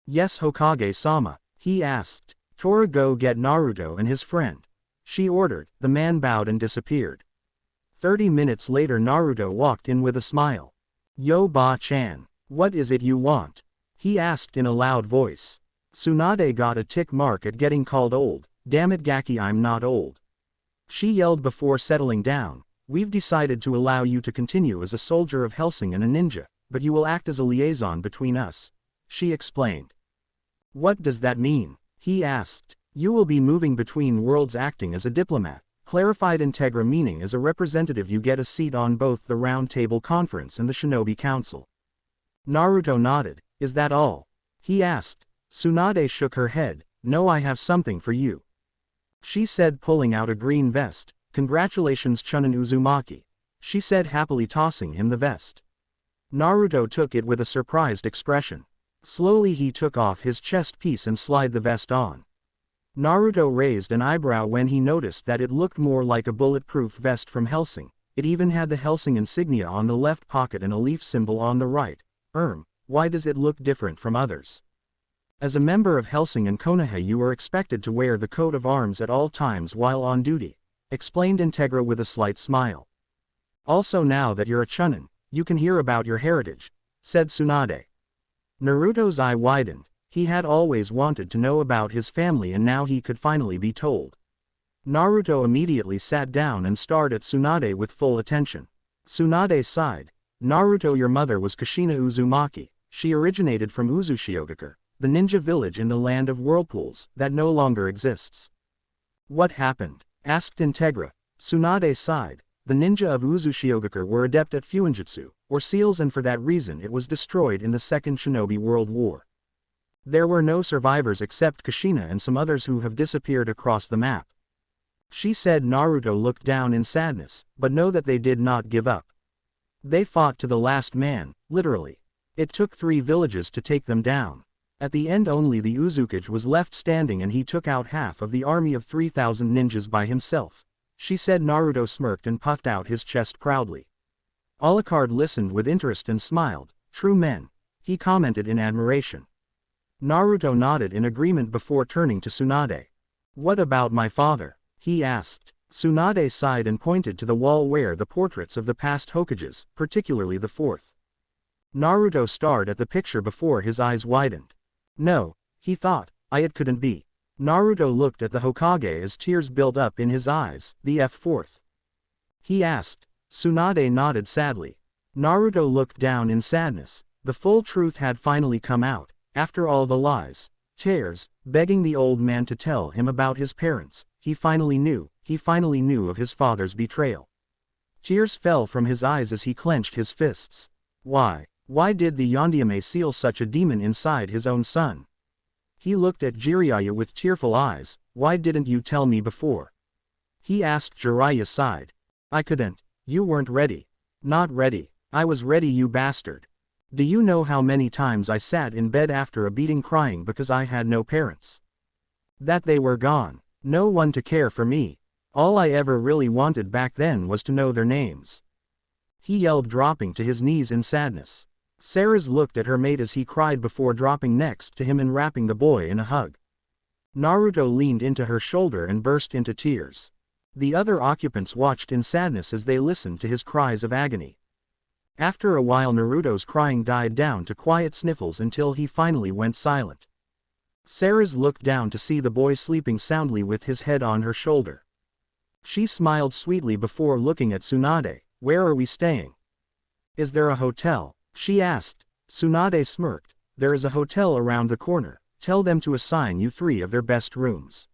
Yes, Hokage-sama, he asked. Tora, go get Naruto and his friend. She ordered. The man bowed and disappeared. 30 minutes later, Naruto walked in with a smile. Yo, Ba-chan. What is it you want? He asked in a loud voice. Tsunade got a tick mark at getting called old. Damn it, Gaki, I'm not old. She yelled before settling down. We've decided to allow you to continue as a soldier of Hellsing and a ninja, but you will act as a liaison between us. She explained. What does that mean? He asked. You will be moving between worlds, acting as a diplomat, clarified Integra, meaning as a representative you get a seat on both the Round Table Conference and the Shinobi Council. Naruto nodded. Is that all? He asked. Tsunade shook her head. No, I have something for you. She said, pulling out a green vest. Congratulations, Chunin Uzumaki. She said, happily tossing him the vest. Naruto took it with a surprised expression. Slowly he took off his chest piece and slid the vest on. Naruto raised an eyebrow when he noticed that it looked more like a bulletproof vest from Hellsing. It even had the Hellsing insignia on the left pocket and a leaf symbol on the right. Why does it look different from others? As a member of Hellsing and Konoha, you are expected to wear the coat of arms at all times while on duty, explained Integra with a slight smile. Also, now that you're a Chunin, you can hear about your heritage, said Tsunade. Naruto's eye widened. He had always wanted to know about his family, and now he could finally be told. Naruto immediately sat down and stared at Tsunade with full attention. Tsunade sighed. Naruto, your mother was Kushina Uzumaki. She originated from Uzushiogakure, the ninja village in the land of whirlpools, that no longer exists. What happened? Asked Integra. Tsunade sighed. The ninja of Uzushiogakure were adept at fuinjutsu, or seals, and for that reason it was destroyed in the Second Shinobi World War. There were no survivors except Kushina and some others who have disappeared across the map. She said. Naruto looked down in sadness, but know that they did not give up. They fought to the last man, literally. It took 3 villages to take them down. At the end, only the Uzukage was left standing, and he took out half of the army of 3,000 ninjas by himself. She said. Naruto smirked and puffed out his chest proudly. Alucard listened with interest and smiled. True men, he commented in admiration. Naruto nodded in agreement before turning to Tsunade. What about my father? He asked. Tsunade sighed and pointed to the wall where the portraits of the past Hokages, particularly the 4th. Naruto stared at the picture before his eyes widened. No, he thought, it couldn't be. Naruto looked at the Hokage as tears built up in his eyes. The F4th. He asked. Tsunade nodded sadly. Naruto looked down in sadness. The full truth had finally come out, after all the lies, tears, begging the old man to tell him about his parents. He finally knew of his father's betrayal. Tears fell from his eyes as he clenched his fists. Why did the Yondaime seal such a demon inside his own son? He looked at Jiraiya with tearful eyes. Why didn't you tell me before? He asked. Jiraiya sighed. I couldn't. You weren't ready. Not ready. I was ready, you bastard. Do you know how many times I sat in bed after a beating crying because I had no parents? That they were gone. No one to care for me. All I ever really wanted back then was to know their names. He yelled, dropping to his knees in sadness. Seras looked at her mate as he cried before dropping next to him and wrapping the boy in a hug. Naruto leaned into her shoulder and burst into tears. The other occupants watched in sadness as they listened to his cries of agony. After a while Naruto's crying died down to quiet sniffles until he finally went silent. Seras looked down to see the boy sleeping soundly with his head on her shoulder. She smiled sweetly before looking at Tsunade. Where are we staying? Is there a hotel? She asked. Tsunade smirked. There is a hotel around the corner. Tell them to assign you 3 of their best rooms.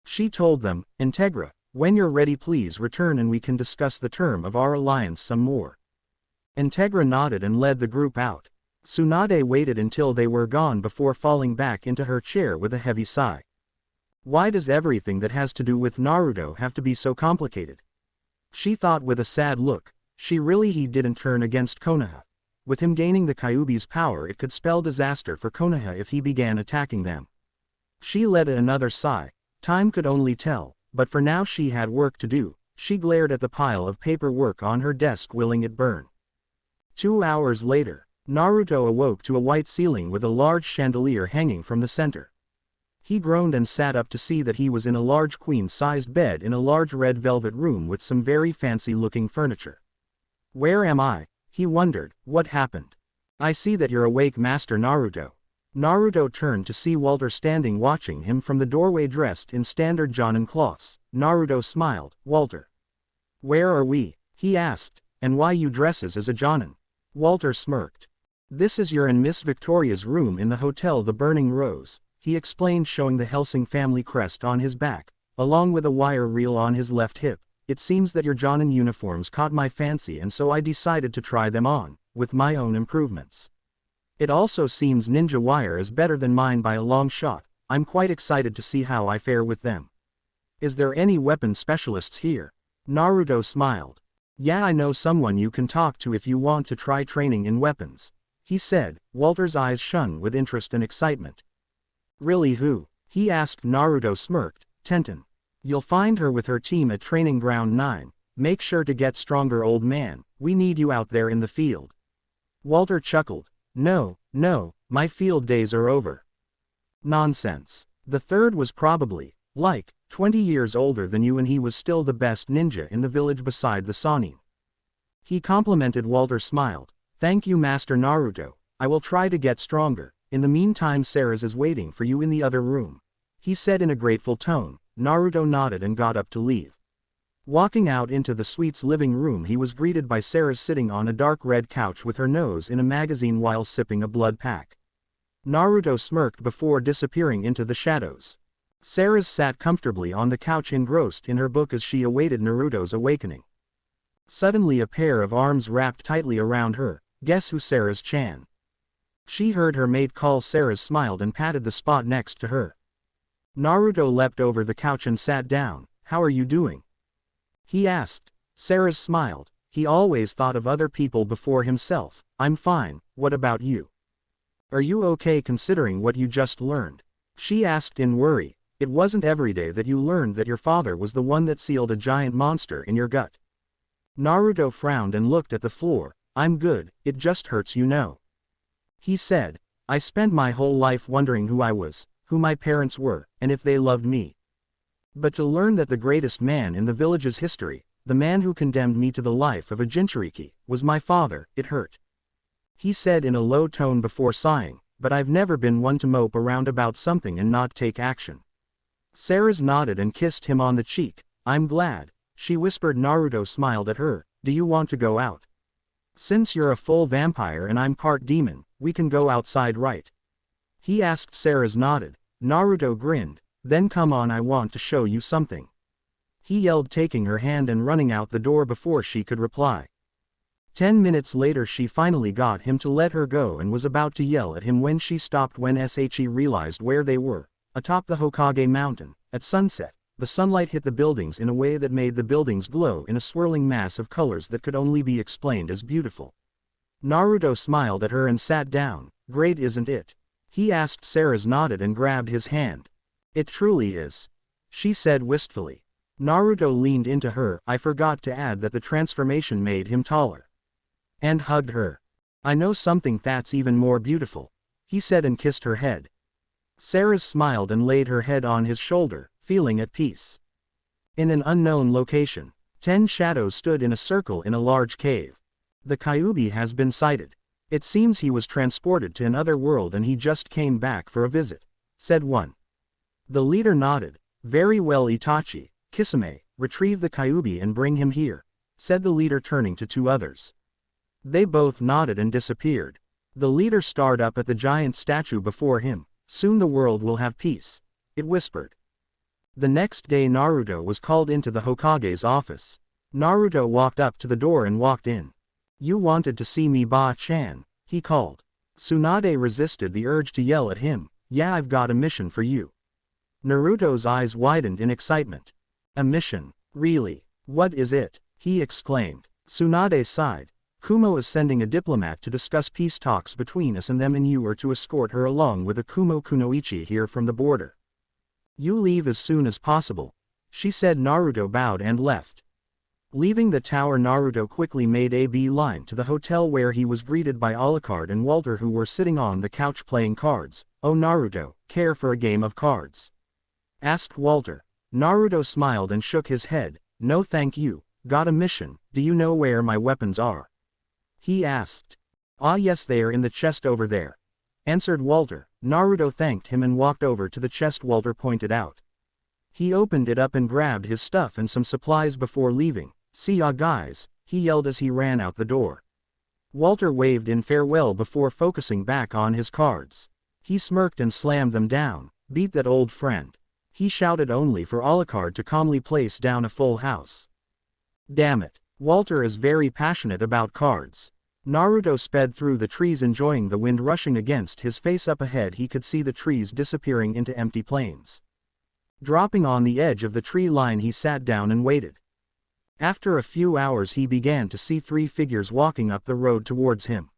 She told them. Integra, when you're ready please return and we can discuss the term of our alliance some more. Integra nodded and led the group out. Tsunade waited until they were gone before falling back into her chair with a heavy sigh. Why does everything that has to do with Naruto have to be so complicated? She thought with a sad look. He didn't turn against Konoha. With him gaining the Kyuubi's power, it could spell disaster for Konoha if he began attacking them. She let another sigh. Time could only tell, but for now she had work to do. She glared at the pile of paperwork on her desk, willing it burn. 2 hours later, Naruto awoke to a white ceiling with a large chandelier hanging from the center. He groaned and sat up to see that he was in a large queen-sized bed in a large red velvet room with some very fancy-looking furniture. Where am I? He wondered. What happened? I see that you're awake, Master Naruto. Naruto turned to see Walter standing watching him from the doorway dressed in standard Jonin cloths. Naruto smiled. Walter. Where are we? He asked. And why you dresses as a Jonin? Walter smirked. This is your and Miss Victoria's room in the hotel The Burning Rose, he explained, showing the Helsing family crest on his back, along with a wire reel on his left hip. It seems that your Jonin uniforms caught my fancy and so I decided to try them on, with my own improvements. It also seems ninja wire is better than mine by a long shot. I'm quite excited to see how I fare with them. Is there any weapon specialists here? Naruto smiled. Yeah, I know someone you can talk to if you want to try training in weapons, he said. Walter's eyes shone with interest and excitement. Really, who? He asked. Naruto smirked. Tenten. You'll find her with her team at Training Ground 9. Make sure to get stronger, old man. We need you out there in the field. Walter chuckled. No, my field days are over. Nonsense. The third was probably, 20 years older than you and he was still the best ninja in the village beside the Sannin. He complimented. Walter smiled. Thank you, Master Naruto. I will try to get stronger. In the meantime, Seras is waiting for you in the other room, he said in a grateful tone. Naruto nodded and got up to leave. Walking out into the suite's living room, he was greeted by Seras sitting on a dark red couch with her nose in a magazine while sipping a blood pack. Naruto smirked before disappearing into the shadows. Seras sat comfortably on the couch, engrossed in her book as she awaited Naruto's awakening. Suddenly a pair of arms wrapped tightly around her. Guess who? Seras-chan. She heard her mate call. Seras smiled and patted the spot next to her. Naruto leapt over the couch and sat down. How are you doing? He asked. Seras smiled. He always thought of other people before himself. I'm fine. What about you? Are you okay considering what you just learned? She asked in worry. It wasn't every day that you learned that your father was the one that sealed a giant monster in your gut. Naruto frowned and looked at the floor. I'm good, it just hurts, you know. He said. I spent my whole life wondering who I was, who my parents were, and if they loved me. But to learn that the greatest man in the village's history, the man who condemned me to the life of a Jinchuriki, was my father, it hurt. He said in a low tone before sighing, but I've never been one to mope around about something and not take action. Seras nodded and kissed him on the cheek. I'm glad, she whispered. Naruto smiled at her. do you want to go out? Since you're a full vampire and I'm part demon, we can go outside, right? He asked. Seras nodded. Naruto grinned. Then come on, I want to show you something. He yelled, taking her hand and running out the door before she could reply. 10 minutes later she finally got him to let her go and was about to yell at him when she stopped when she realized where they were, atop the Hokage mountain. At sunset, the sunlight hit the buildings in a way that made the buildings glow in a swirling mass of colors that could only be explained as beautiful. Naruto smiled at her and sat down. Great, isn't it? He asked. Seras nodded and grabbed his hand. It truly is, she said wistfully. Naruto leaned into her. I forgot to add that the transformation made him taller. And hugged her. I know something that's even more beautiful, he said and kissed her head. Seras smiled and laid her head on his shoulder, feeling at peace. In an unknown location, 10 shadows stood in a circle in a large cave. The Kyuubi has been sighted. It seems he was transported to another world and he just came back for a visit, said one. The leader nodded. Very well, Itachi, Kisame, retrieve the Kyuubi and bring him here, said the leader, turning to 2 others. They both nodded and disappeared. The leader stared up at the giant statue before him. Soon the world will have peace, it whispered. The next day Naruto was called into the Hokage's office. Naruto walked up to the door and walked in. You wanted to see me, Ba-chan, he called. Tsunade resisted the urge to yell at him. Yeah, I've got a mission for you. Naruto's eyes widened in excitement. A mission? Really? What is it? He exclaimed. Tsunade sighed. Kumo is sending a diplomat to discuss peace talks between us and them, and you are to escort her along with a Kumo Kunoichi here from the border. You leave as soon as possible, she said. Naruto bowed and left. Leaving the tower, Naruto quickly made a beeline to the hotel where he was greeted by Alucard and Walter, who were sitting on the couch playing cards. Oh, Naruto, care for a game of cards? Asked Walter. Naruto smiled and shook his head. No thank you. Got a mission. Do you know where my weapons are? He asked. Ah yes, they are in the chest over there, answered Walter. Naruto thanked him and walked over to the chest Walter pointed out. He opened it up and grabbed his stuff and some supplies before leaving. See ya guys, he yelled as he ran out the door. Walter waved in farewell before focusing back on his cards. He smirked and slammed them down. Beat that, old friend, he shouted, only for Alucard to calmly place down a full house. Damn it, Walter is very passionate about cards. Naruto sped through the trees, enjoying the wind rushing against his face. Up ahead he could see the trees disappearing into empty plains. Dropping on the edge of the tree line, he sat down and waited. After a few hours he began to see 3 figures walking up the road towards him.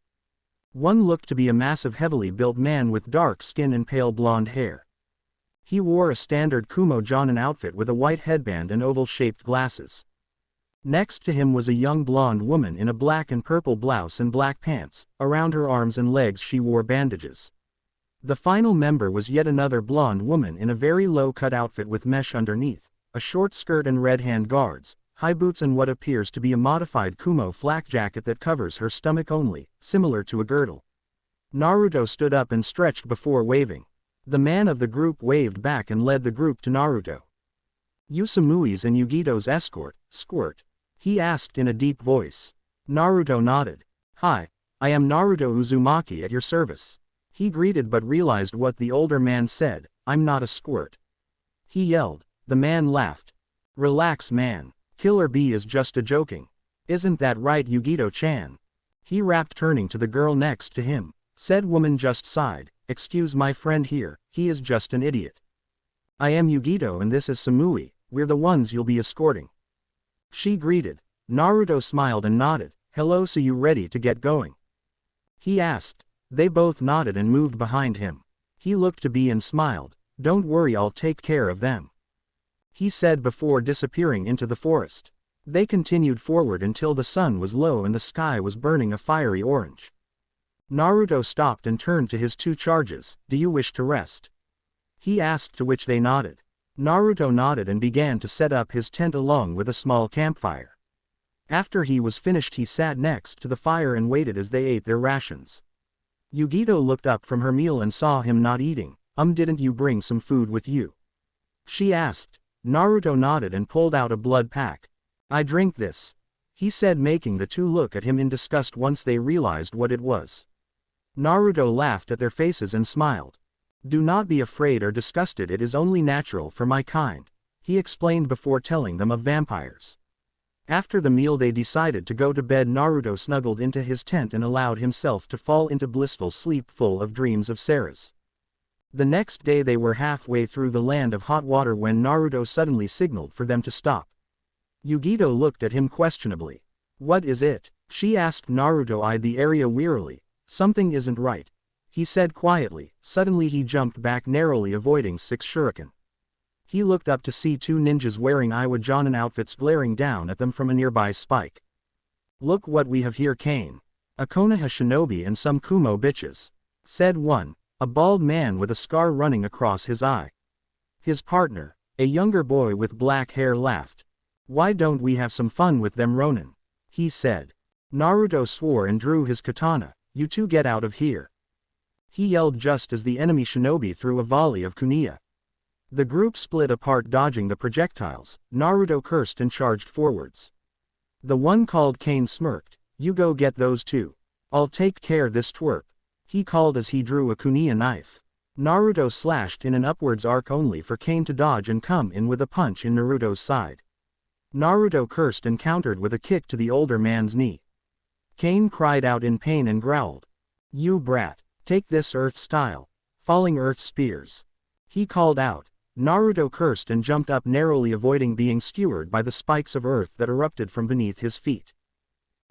One looked to be a massive, heavily built man with dark skin and pale blonde hair. He wore a standard Kumo Jonin outfit with a white headband and oval-shaped glasses. Next to him was a young blonde woman in a black and purple blouse and black pants. Around her arms and legs she wore bandages. The final member was yet another blonde woman in a very low-cut outfit with mesh underneath, a short skirt and red hand guards, high boots, and what appears to be a modified Kumo flak jacket that covers her stomach only, similar to a girdle. Naruto stood up and stretched before waving. The man of the group waved back and led the group to Naruto. You Samui's and Yugito's escort, Squirt? He asked in a deep voice. Naruto nodded. Hi, I am Naruto Uzumaki, at your service. He greeted but realized what the older man said. I'm not a squirt, he yelled. The man laughed. Relax man, Killer Bee is just a joking. Isn't that right, Yugito-chan? He rapped, turning to the girl next to him. Said woman just sighed. Excuse my friend here, he is just an idiot. I am Yugito and this is Samui, we're the ones you'll be escorting. She greeted. Naruto smiled and nodded. Hello, so you ready to get going? He asked. They both nodded and moved behind him. He looked to Bee and smiled. Don't worry, I'll take care of them, he said before disappearing into the forest. They continued forward until the sun was low and the sky was burning a fiery orange. Naruto stopped and turned to his 2 charges. Do you wish to rest? He asked, to which they nodded. Naruto nodded and began to set up his tent along with a small campfire. After he was finished he sat next to the fire and waited as they ate their rations. Yugito looked up from her meal and saw him not eating. Didn't you bring some food with you? She asked. Naruto nodded and pulled out a blood pack. I drink this, he said, making the two look at him in disgust once they realized what it was. Naruto laughed at their faces and smiled. "Do not be afraid or disgusted, it is only natural for my kind," he explained before telling them of vampires. After the meal they decided to go to bed. Naruto snuggled into his tent and allowed himself to fall into blissful sleep full of dreams of Seras. The next day they were halfway through the land of hot water when Naruto suddenly signaled for them to stop. Yugito looked at him questionably. "What is it?" she asked. Naruto eyed the area wearily. "Something isn't right," he said quietly. Suddenly he jumped back, narrowly avoiding 6 shuriken. He looked up to see 2 ninjas wearing Iwa Jonin outfits glaring down at them from a nearby spike. "Look what we have here, Kane. A Konoha shinobi and some Kumo bitches," said one, a bald man with a scar running across his eye. His partner, a younger boy with black hair, laughed. "Why don't we have some fun with them, Ronin?" he said. Naruto swore and drew his katana. "You two get out of here," he yelled just as the enemy shinobi threw a volley of kunia. The group split apart, dodging the projectiles. Naruto cursed and charged forwards. The one called Kane smirked. "You go get those two. I'll take care this twerp," he called as he drew a kunia knife. Naruto slashed in an upwards arc only for Kane to dodge and come in with a punch in Naruto's side. Naruto cursed and countered with a kick to the older man's knee. Kane cried out in pain and growled. "You brat, take this earth style. Falling earth spears," he called out. Naruto cursed and jumped up, narrowly avoiding being skewered by the spikes of earth that erupted from beneath his feet.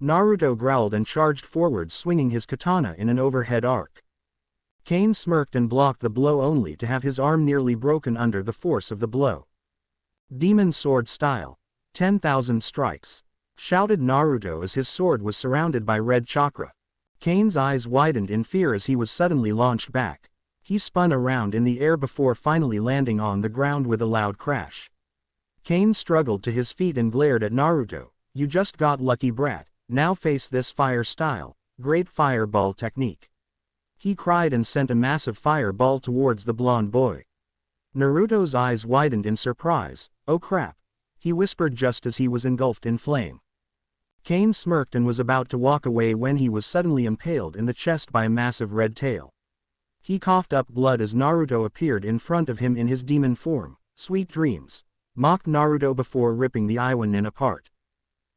Naruto growled and charged forward, swinging his katana in an overhead arc. Kane smirked and blocked the blow, only to have his arm nearly broken under the force of the blow. "Demon sword style. 10,000 strikes," shouted Naruto as his sword was surrounded by red chakra. Kane's eyes widened in fear as he was suddenly launched back. He spun around in the air before finally landing on the ground with a loud crash. Kane struggled to his feet and glared at Naruto. "You just got lucky, brat. Now face this fire style. Great fireball technique," he cried and sent a massive fireball towards the blonde boy. Naruto's eyes widened in surprise. "Oh crap," he whispered just as he was engulfed in flame. Kane smirked and was about to walk away when he was suddenly impaled in the chest by a massive red tail. He coughed up blood as Naruto appeared in front of him in his demon form. "Sweet dreams," mocked Naruto before ripping the Iwa nin apart.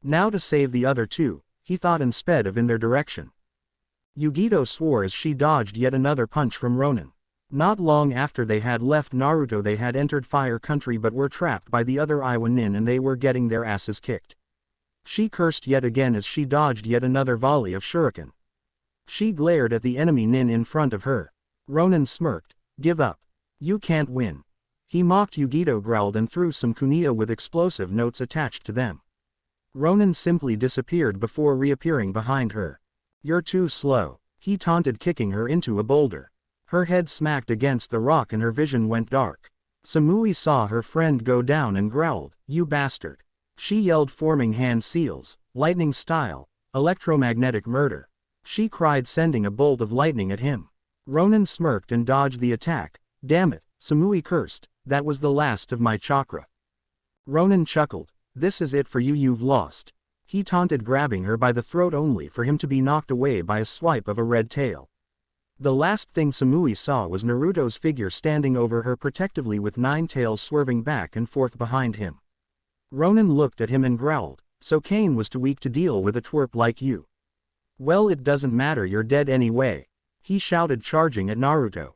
Now to save the other two, he thought, and sped in their direction. Yugito swore as she dodged yet another punch from Ronin. Not long after they had left Naruto, they had entered Fire Country but were trapped by the other Iwa nin and they were getting their asses kicked. She cursed yet again as she dodged yet another volley of shuriken. She glared at the enemy nin in front of her. Ronin smirked. "Give up. You can't win," he mocked. Yugito growled and threw some kunia with explosive notes attached to them. Ronin simply disappeared before reappearing behind her. "You're too slow," he taunted, kicking her into a boulder. Her head smacked against the rock and her vision went dark. Samui saw her friend go down and growled. "You bastard," she yelled, forming hand seals, lightning style, electromagnetic murder, she cried, sending a bolt of lightning at him. Ronin smirked and dodged the attack. "Damn it," Samui cursed, "that was the last of my chakra." Ronin chuckled. "This is it for you, you've lost," he taunted, grabbing her by the throat only for him to be knocked away by a swipe of a red tail. The last thing Samui saw was Naruto's figure standing over her protectively with 9 tails swerving back and forth behind him. Ronin looked at him and growled. "So Kane was too weak to deal with a twerp like you? Well, it doesn't matter, you're dead anyway," he shouted, charging at Naruto.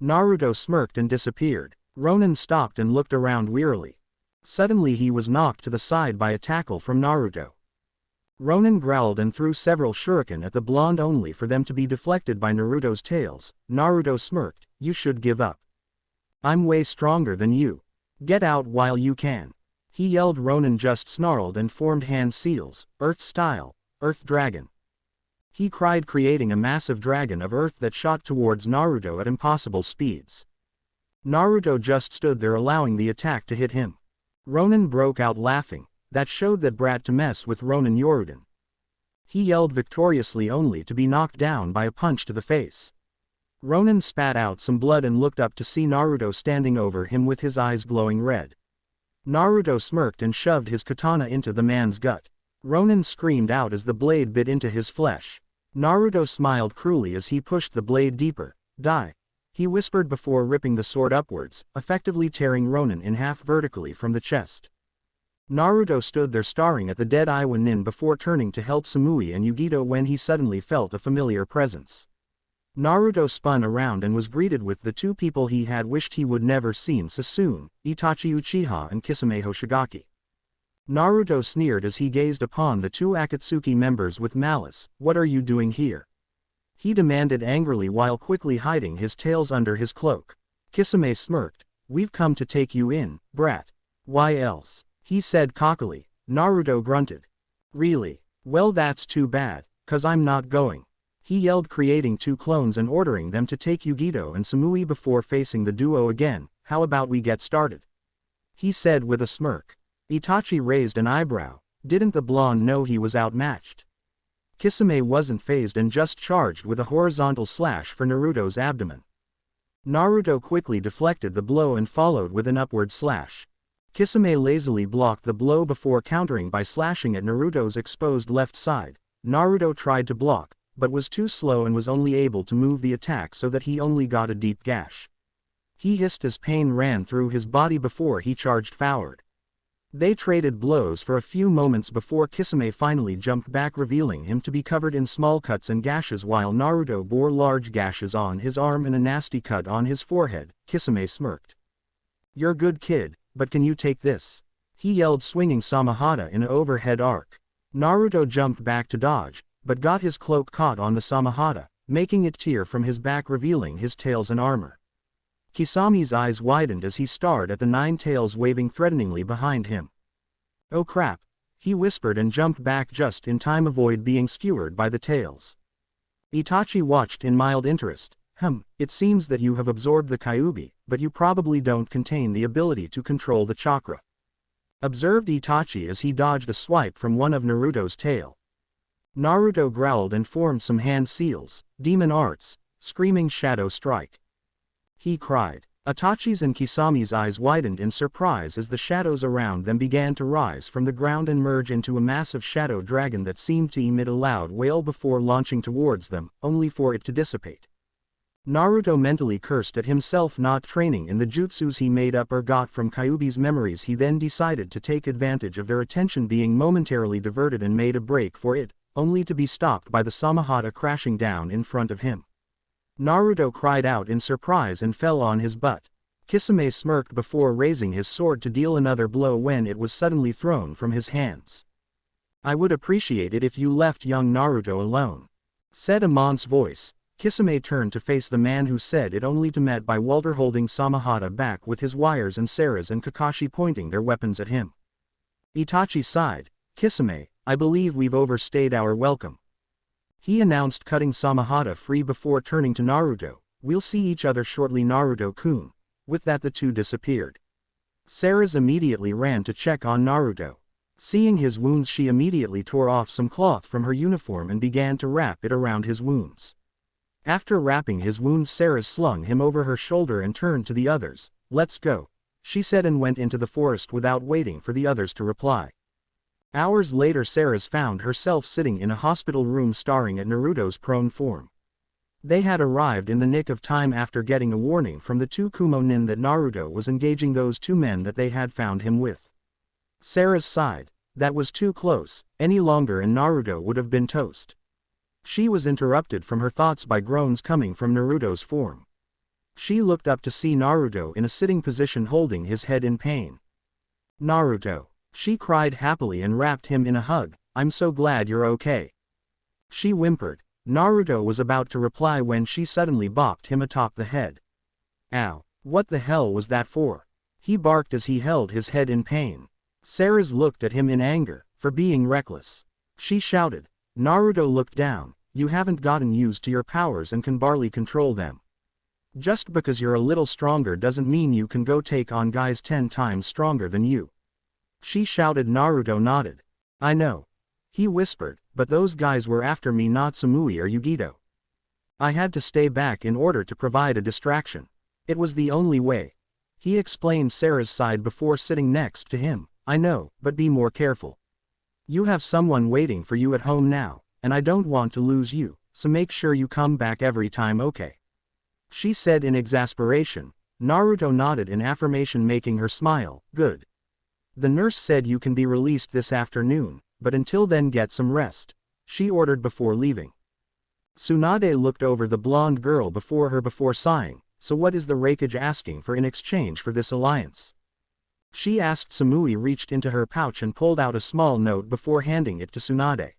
Naruto smirked and disappeared. Ronin stopped and looked around wearily. Suddenly he was knocked to the side by a tackle from Naruto. Ronin growled and threw several shuriken at the blonde only for them to be deflected by Naruto's tails. Naruto smirked. "You should give up. I'm way stronger than you. Get out while you can," he yelled. Ronin just snarled and formed hand seals, earth style, earth dragon, he cried, creating a massive dragon of earth that shot towards Naruto at impossible speeds. Naruto just stood there, allowing the attack to hit him. Ronin broke out laughing. That showed that brat to mess with Ronin Yoruden. He yelled victoriously only to be knocked down by a punch to the face. Ronin spat out some blood and looked up to see Naruto standing over him with his eyes glowing red. Naruto smirked and shoved his katana into the man's gut. Ronin screamed out as the blade bit into his flesh. Naruto smiled cruelly as he pushed the blade deeper. Die. He whispered before ripping the sword upwards, effectively tearing Ronin in half vertically from the chest. Naruto stood there staring at the dead Iwa Nin before turning to help Samui and Yugito when he suddenly felt a familiar presence. Naruto spun around and was greeted with the two people he had wished he would never seen so soon, Itachi Uchiha and Kisame Hoshigaki. Naruto sneered as he gazed upon the two Akatsuki members with malice. What are you doing here? He demanded angrily while quickly hiding his tails under his cloak. Kisame smirked. We've come to take you in, brat. Why else? He said cockily. Naruto grunted. Really? Well, that's too bad, 'cause I'm not going. He yelled, creating two clones and ordering them to take Yugito and Samui before facing the duo again. How about we get started? He said with a smirk. Itachi raised an eyebrow. Didn't the blonde know he was outmatched? Kisame wasn't fazed and just charged with a horizontal slash for Naruto's abdomen. Naruto quickly deflected the blow and followed with an upward slash. Kisame lazily blocked the blow before countering by slashing at Naruto's exposed left side. Naruto tried to block, but was too slow and was only able to move the attack so that he only got a deep gash. He hissed as pain ran through his body before he charged forward. They traded blows for a few moments before Kisame finally jumped back, revealing him to be covered in small cuts and gashes while Naruto bore large gashes on his arm and a nasty cut on his forehead. Kisame smirked. You're good, kid, but can you take this? He yelled, swinging Samahata in an overhead arc. Naruto jumped back to dodge, but got his cloak caught on the Samahata, making it tear from his back, revealing his tails and armor. Kisami's eyes widened as he stared at the 9 tails waving threateningly behind him. Oh crap, he whispered and jumped back just in time to avoid being skewered by the tails. Itachi watched in mild interest. It seems that you have absorbed the Kyuubi, but you probably don't contain the ability to control the chakra. Observed Itachi as he dodged a swipe from one of Naruto's tail. Naruto growled and formed some hand seals, demon arts, screaming shadow strike. He cried. Itachi's and Kisami's eyes widened in surprise as the shadows around them began to rise from the ground and merge into a massive shadow dragon that seemed to emit a loud wail before launching towards them, only for it to dissipate. Naruto mentally cursed at himself not training in the jutsus he made up or got from Kyuubi's memories. He then decided to take advantage of their attention being momentarily diverted and made a break for it, only to be stopped by the Samahata crashing down in front of him. Naruto cried out in surprise and fell on his butt. Kisame smirked before raising his sword to deal another blow when it was suddenly thrown from his hands. I would appreciate it if you left young Naruto alone, said a man's voice. Kisame turned to face the man who said it, only to met by Walter holding Samahata back with his wires and Seras and Kakashi pointing their weapons at him. Itachi sighed. Kisame, I believe we've overstayed our welcome. He announced, cutting Samahata free before turning to Naruto. We'll see each other shortly, Naruto-kun. With that the two disappeared. Seras immediately ran to check on Naruto. Seeing his wounds, she immediately tore off some cloth from her uniform and began to wrap it around his wounds. After wrapping his wounds, Seras slung him over her shoulder and turned to the others. Let's go, she said, and went into the forest without waiting for the others to reply. Hours later, Seras found herself sitting in a hospital room staring at Naruto's prone form. They had arrived in the nick of time after getting a warning from the two Kumo nin that Naruto was engaging those two men that they had found him with. Seras sighed. That was too close. Any longer and Naruto would have been toast. She was interrupted from her thoughts by groans coming from Naruto's form. She looked up to see Naruto in a sitting position holding his head in pain. Naruto, she cried happily and wrapped him in a hug. I'm so glad you're okay, she whimpered. Naruto was about to reply when she suddenly bopped him atop the head. Ow, what the hell was that for? He barked as he held his head in pain. Seras looked at him in anger, for being reckless. She shouted. Naruto looked down. You haven't gotten used to your powers and can barely control them. Just because you're a little stronger doesn't mean you can go take on guys 10 times stronger than you, she shouted. Naruto nodded. I know, he whispered, but those guys were after me, not Samui or Yugito. I had to stay back in order to provide a distraction. It was the only way, he explained. Seras sighed before sitting next to him. I know, but be more careful. You have someone waiting for you at home now, and I don't want to lose you, so make sure you come back every time, okay? She said in exasperation. Naruto nodded in affirmation, making her smile. Good. The nurse said you can be released this afternoon, but until then get some rest, she ordered before leaving. Tsunade looked over the blonde girl before her before sighing. So what is the Raikage asking for in exchange for this alliance? She asked. Samui reached into her pouch and pulled out a small note before handing it to Tsunade.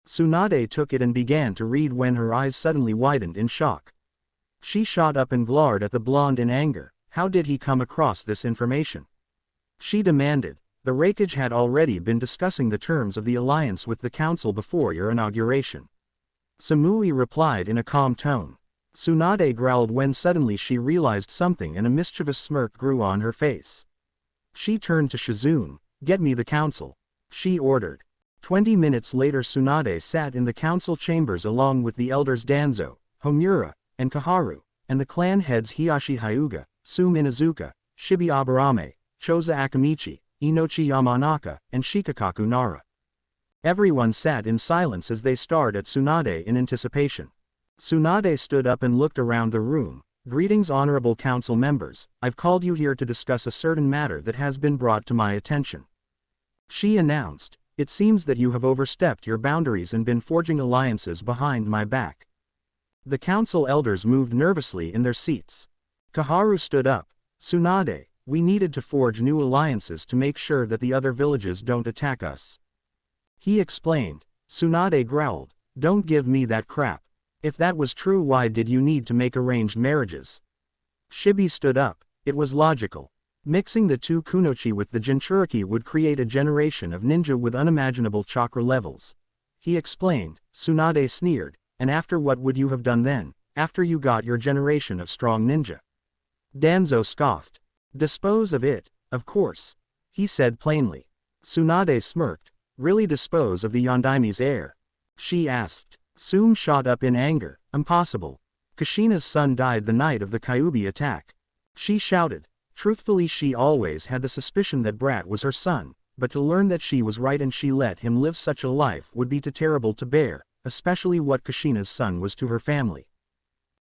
Tsunade took it and began to read when her eyes suddenly widened in shock. She shot up and glared at the blonde in anger. How did he come across this information? She demanded. The Raikage had already been discussing the terms of the alliance with the council before your inauguration. Samui replied in a calm tone. Tsunade growled when suddenly she realized something and a mischievous smirk grew on her face. She turned to Shizune. Get me the council, she ordered. 20 minutes later Tsunade sat in the council chambers along with the elders Danzo, Homura, and Kaharu, and the clan heads Hiyashi Hyuga, Sume Inuzuka, Shibi Aburame, Choza Akamichi, Inochi Yamanaka, and Shikakaku Nara. Everyone sat in silence as they stared at Tsunade in anticipation. Tsunade stood up and looked around the room. Greetings, honorable council members. I've called you here to discuss a certain matter that has been brought to my attention, she announced. It seems that you have overstepped your boundaries and been forging alliances behind my back. The council elders moved nervously in their seats. Kaharu stood up. Tsunade, we needed to forge new alliances to make sure that the other villages don't attack us, he explained. Tsunade growled. Don't give me that crap. If that was true, why did you need to make arranged marriages? Shibi stood up. It was logical. Mixing the two kunoichi with the Jinchuriki would create a generation of ninja with unimaginable chakra levels, he explained. Tsunade sneered. And after, what would you have done then, after you got your generation of strong ninja? Danzo scoffed. Dispose of it, of course, he said plainly. Tsunade smirked. Really, dispose of the Yondaime's heir? She asked. Sume shot up in anger. Impossible. Kushina's son died the night of the Kyuubi attack, she shouted. Truthfully, she always had the suspicion that Brat was her son, but to learn that she was right and she let him live such a life would be too terrible to bear, especially what Kushina's son was to her family.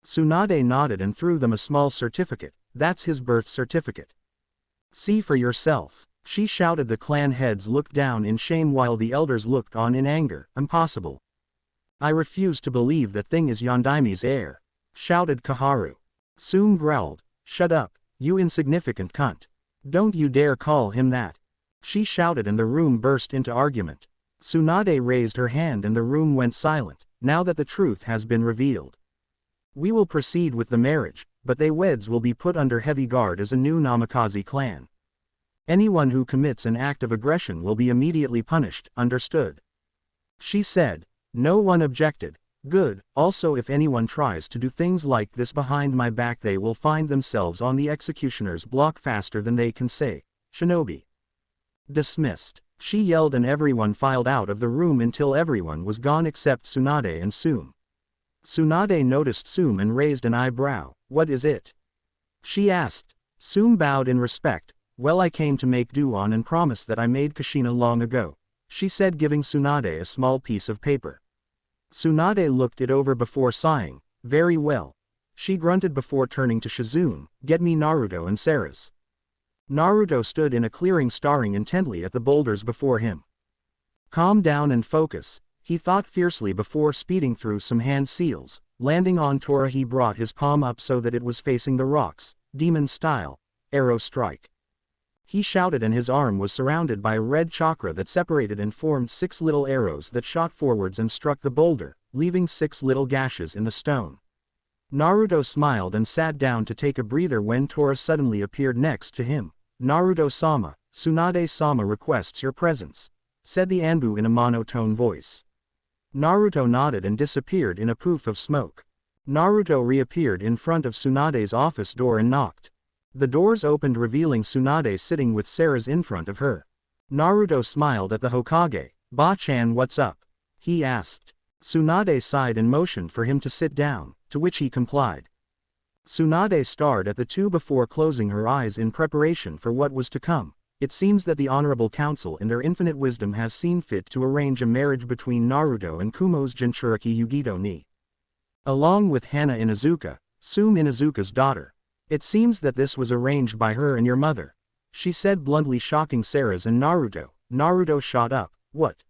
Tsunade nodded and threw them a small certificate. That's his birth certificate. See for yourself, she shouted. The clan heads looked down in shame while the elders looked on in anger. Impossible. I refuse to believe that thing is Yondaime's heir, shouted Kaharu. Sume growled. Shut up, you insignificant cunt. Don't you dare call him that, she shouted, and the room burst into argument. Tsunade raised her hand and the room went silent. Now that the truth has been revealed, we will proceed with the marriage, but they weds will be put under heavy guard as a new Namikaze clan. Anyone who commits an act of aggression will be immediately punished, understood? She said. No one objected. Good. Also, if anyone tries to do things like this behind my back, they will find themselves on the executioner's block faster than they can say, Shinobi. Dismissed, she yelled, and everyone filed out of the room until everyone was gone except Tsunade and Sume. Tsunade noticed Sume and raised an eyebrow. What is it? She asked. Sume bowed in respect. Well, I came to make due on and promise that I made Kushina long ago, she said, giving Tsunade a small piece of paper. Tsunade looked it over before sighing. Very well, she grunted before turning to Shizune. Get me Naruto and Seras. Naruto stood in a clearing staring intently at the boulders before him. Calm down and focus, he thought fiercely before speeding through some hand seals. Landing on Tora, he brought his palm up so that it was facing the rocks. Demon style. Arrow strike, he shouted, and his arm was surrounded by a red chakra that separated and formed 6 little arrows that shot forwards and struck the boulder, leaving 6 little gashes in the stone. Naruto smiled and sat down to take a breather when Tora suddenly appeared next to him. Naruto-sama, Tsunade-sama requests your presence, said the Anbu in a monotone voice. Naruto nodded and disappeared in a poof of smoke. Naruto reappeared in front of Tsunade's office door and knocked. The doors opened, revealing Tsunade sitting with Seras in front of her. Naruto smiled at the Hokage. Ba-chan, what's up? He asked. Tsunade sighed and motioned for him to sit down, to which he complied. Tsunade stared at the two before closing her eyes in preparation for what was to come. it seems that the Honorable Council in their infinite wisdom has seen fit to arrange a marriage between Naruto and Kumo's Jinchuriki Yugito ni. Along with Hana Inuzuka, Sume Inuzuka's daughter. It seems that this was arranged by her and your mother, she said bluntly, shocking Seras and Naruto. Naruto shot up. What?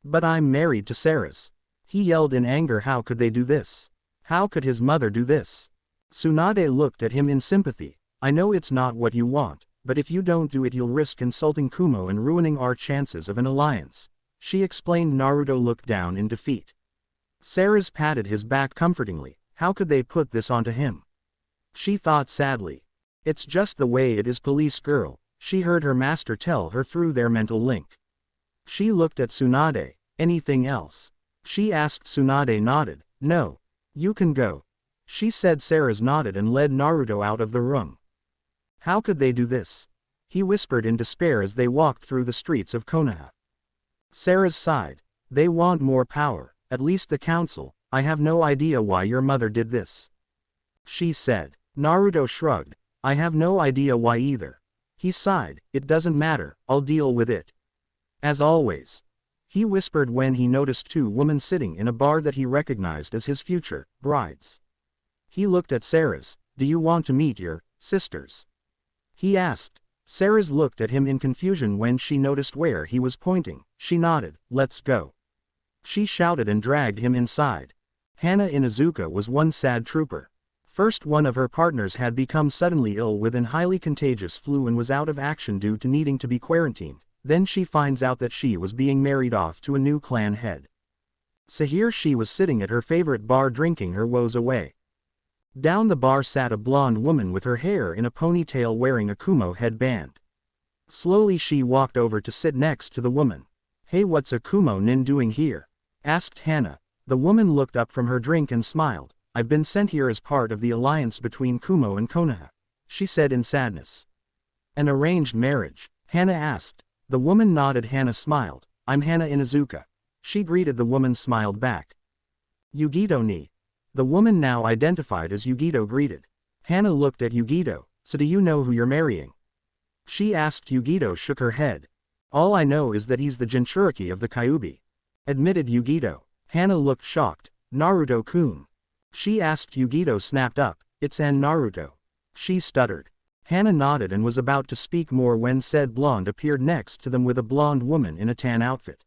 But I'm married to Seras. He yelled in anger. How could they do this? How could his mother do this? Tsunade looked at him in sympathy. I know it's not what you want, but if you don't do it you'll risk insulting Kumo and ruining our chances of an alliance, she explained. Naruto looked down in defeat. Seras patted his back comfortingly. How could they put this onto him? She thought sadly. It's just the way it is, police girl, she heard her master tell her through their mental link. She looked at Tsunade. Anything else? She asked. Tsunade nodded. No. You can go, she said. Seras nodded and led Naruto out of the room. How could they do this? He whispered in despair as they walked through the streets of Konoha. Seras sighed. They want more power, at least the council. I have no idea why your mother did this, she said. Naruto shrugged. I have no idea why either. He sighed. It doesn't matter, I'll deal with it. As always, he whispered when he noticed two women sitting in a bar that he recognized as his future brides. He looked at Seras. Do you want to meet your sisters? He asked. Seras looked at him in confusion when she noticed where he was pointing. She nodded. Let's go, she shouted and dragged him inside. Hana Inuzuka was one sad trooper. First, one of her partners had become suddenly ill with an highly contagious flu and was out of action due to needing to be quarantined. Then she finds out that she was being married off to a new clan head. So here she was sitting at her favorite bar drinking her woes away. Down the bar sat a blonde woman with her hair in a ponytail wearing a Kumo headband. Slowly she walked over to sit next to the woman. Hey, what's a Kumo nin doing here? Asked Hana. The woman looked up from her drink and smiled. I've been sent here as part of the alliance between Kumo and Konoha, she said in sadness. An arranged marriage? Hana asked. The woman nodded. Hana smiled. I'm Hana Inuzuka. She greeted. The woman smiled back. Yugito ni. The woman, now identified as Yugito, greeted. Hana looked at Yugito. So do you know who you're marrying? She asked. Yugito shook her head. All I know is that he's the Jinchuriki of the Kyuubi, admitted Yugito. Hana looked shocked. Naruto-kun? She asked. Yugito snapped up. It's an Naruto, she stuttered. Hana nodded and was about to speak more when said blonde appeared next to them with a blonde woman in a tan outfit.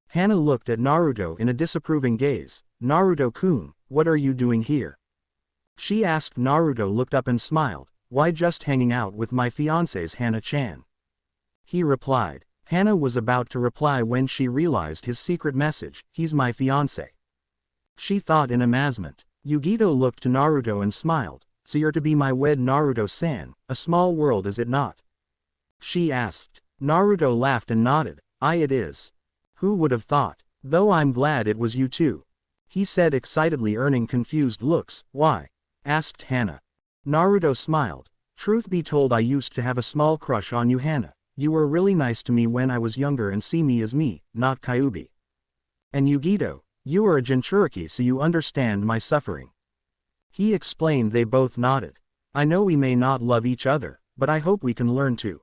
Hana looked at Naruto in a disapproving gaze. Naruto-kun, what are you doing here? She asked. Naruto looked up and smiled. Why, just hanging out with my fiancé's Hana-chan, he replied. Hana was about to reply when she realized his secret message. He's my fiancé, she thought in amazement. Yugito looked to Naruto and smiled. So you're to be my wed Naruto-san, a small world is it not? She asked. Naruto laughed and nodded. It is. Who would have thought? Though I'm glad it was you too, he said excitedly, earning confused looks. Why? Asked Hana. Naruto smiled. Truth be told, I used to have a small crush on you, Hana. You were really nice to me when I was younger and see me as me, not Kyuubi. And Yugito, you are a Jinchuriki, so you understand my suffering, he explained. They both nodded. I know we may not love each other, but I hope we can learn to,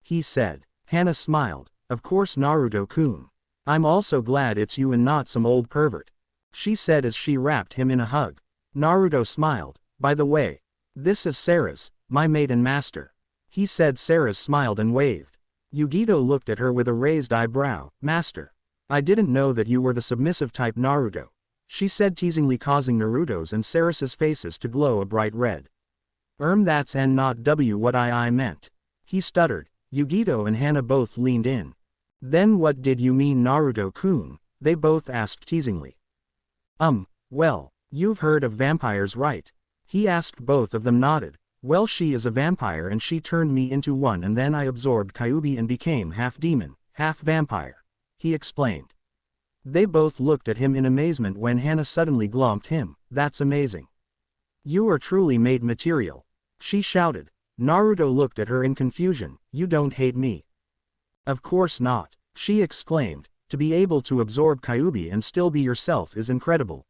he said. Hana smiled. Of course, Naruto-kun. I'm also glad it's you and not some old pervert, she said as she wrapped him in a hug. Naruto smiled. By the way, this is Seras, my maid and master, he said. Seras smiled and waved. Yugito looked at her with a raised eyebrow. Master? I didn't know that you were the submissive type, Naruto, she said teasingly, causing Naruto's and Seras's faces to glow a bright red. That's N not W what I meant, he stuttered. Yugito and Hana both leaned in. Then what did you mean, Naruto-kun? They both asked teasingly. Well, you've heard of vampires, right? He asked. Both of them nodded. Well, she is a vampire and she turned me into one, and then I absorbed Kyuubi and became half demon, half vampire, he explained. They both looked at him in amazement when Hana suddenly glomped him. That's amazing. You are truly made material, she shouted. Naruto looked at her in confusion. You don't hate me? Of course not, she exclaimed. To be able to absorb Kyuubi and still be yourself is incredible.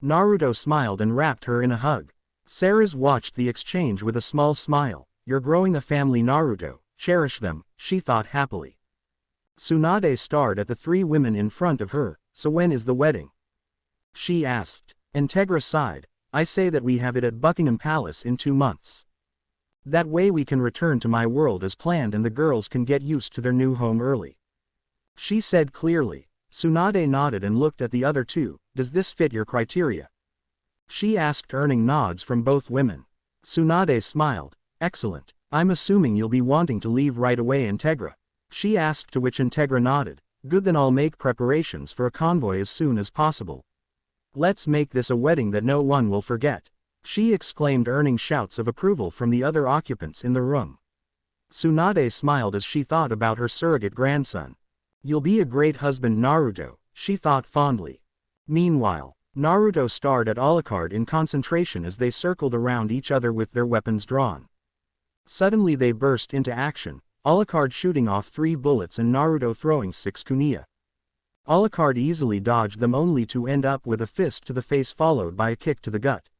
Naruto smiled and wrapped her in a hug. Seras watched the exchange with a small smile. You're growing a family, Naruto, cherish them, she thought happily. Tsunade stared at the three women in front of her. So when is the wedding? She asked. Integra sighed. I say that we have it at Buckingham Palace in 2 months. That way we can return to my world as planned and the girls can get used to their new home early. She said clearly. Tsunade nodded and looked at the other two. Does this fit your criteria? She asked, earning nods from both women. Tsunade smiled. Excellent. I'm assuming you'll be wanting to leave right away, Integra. She asked, to which Integra nodded. Good, then I'll make preparations for a convoy as soon as possible. Let's make this a wedding that no one will forget. She exclaimed, earning shouts of approval from the other occupants in the room. Tsunade smiled as she thought about her surrogate grandson. You'll be a great husband, Naruto, she thought fondly. Meanwhile, Naruto stared at Alucard in concentration as they circled around each other with their weapons drawn. Suddenly they burst into action, Alucard shooting off 3 bullets and Naruto throwing 6 kunai. Alucard easily dodged them only to end up with a fist to the face followed by a kick to the gut.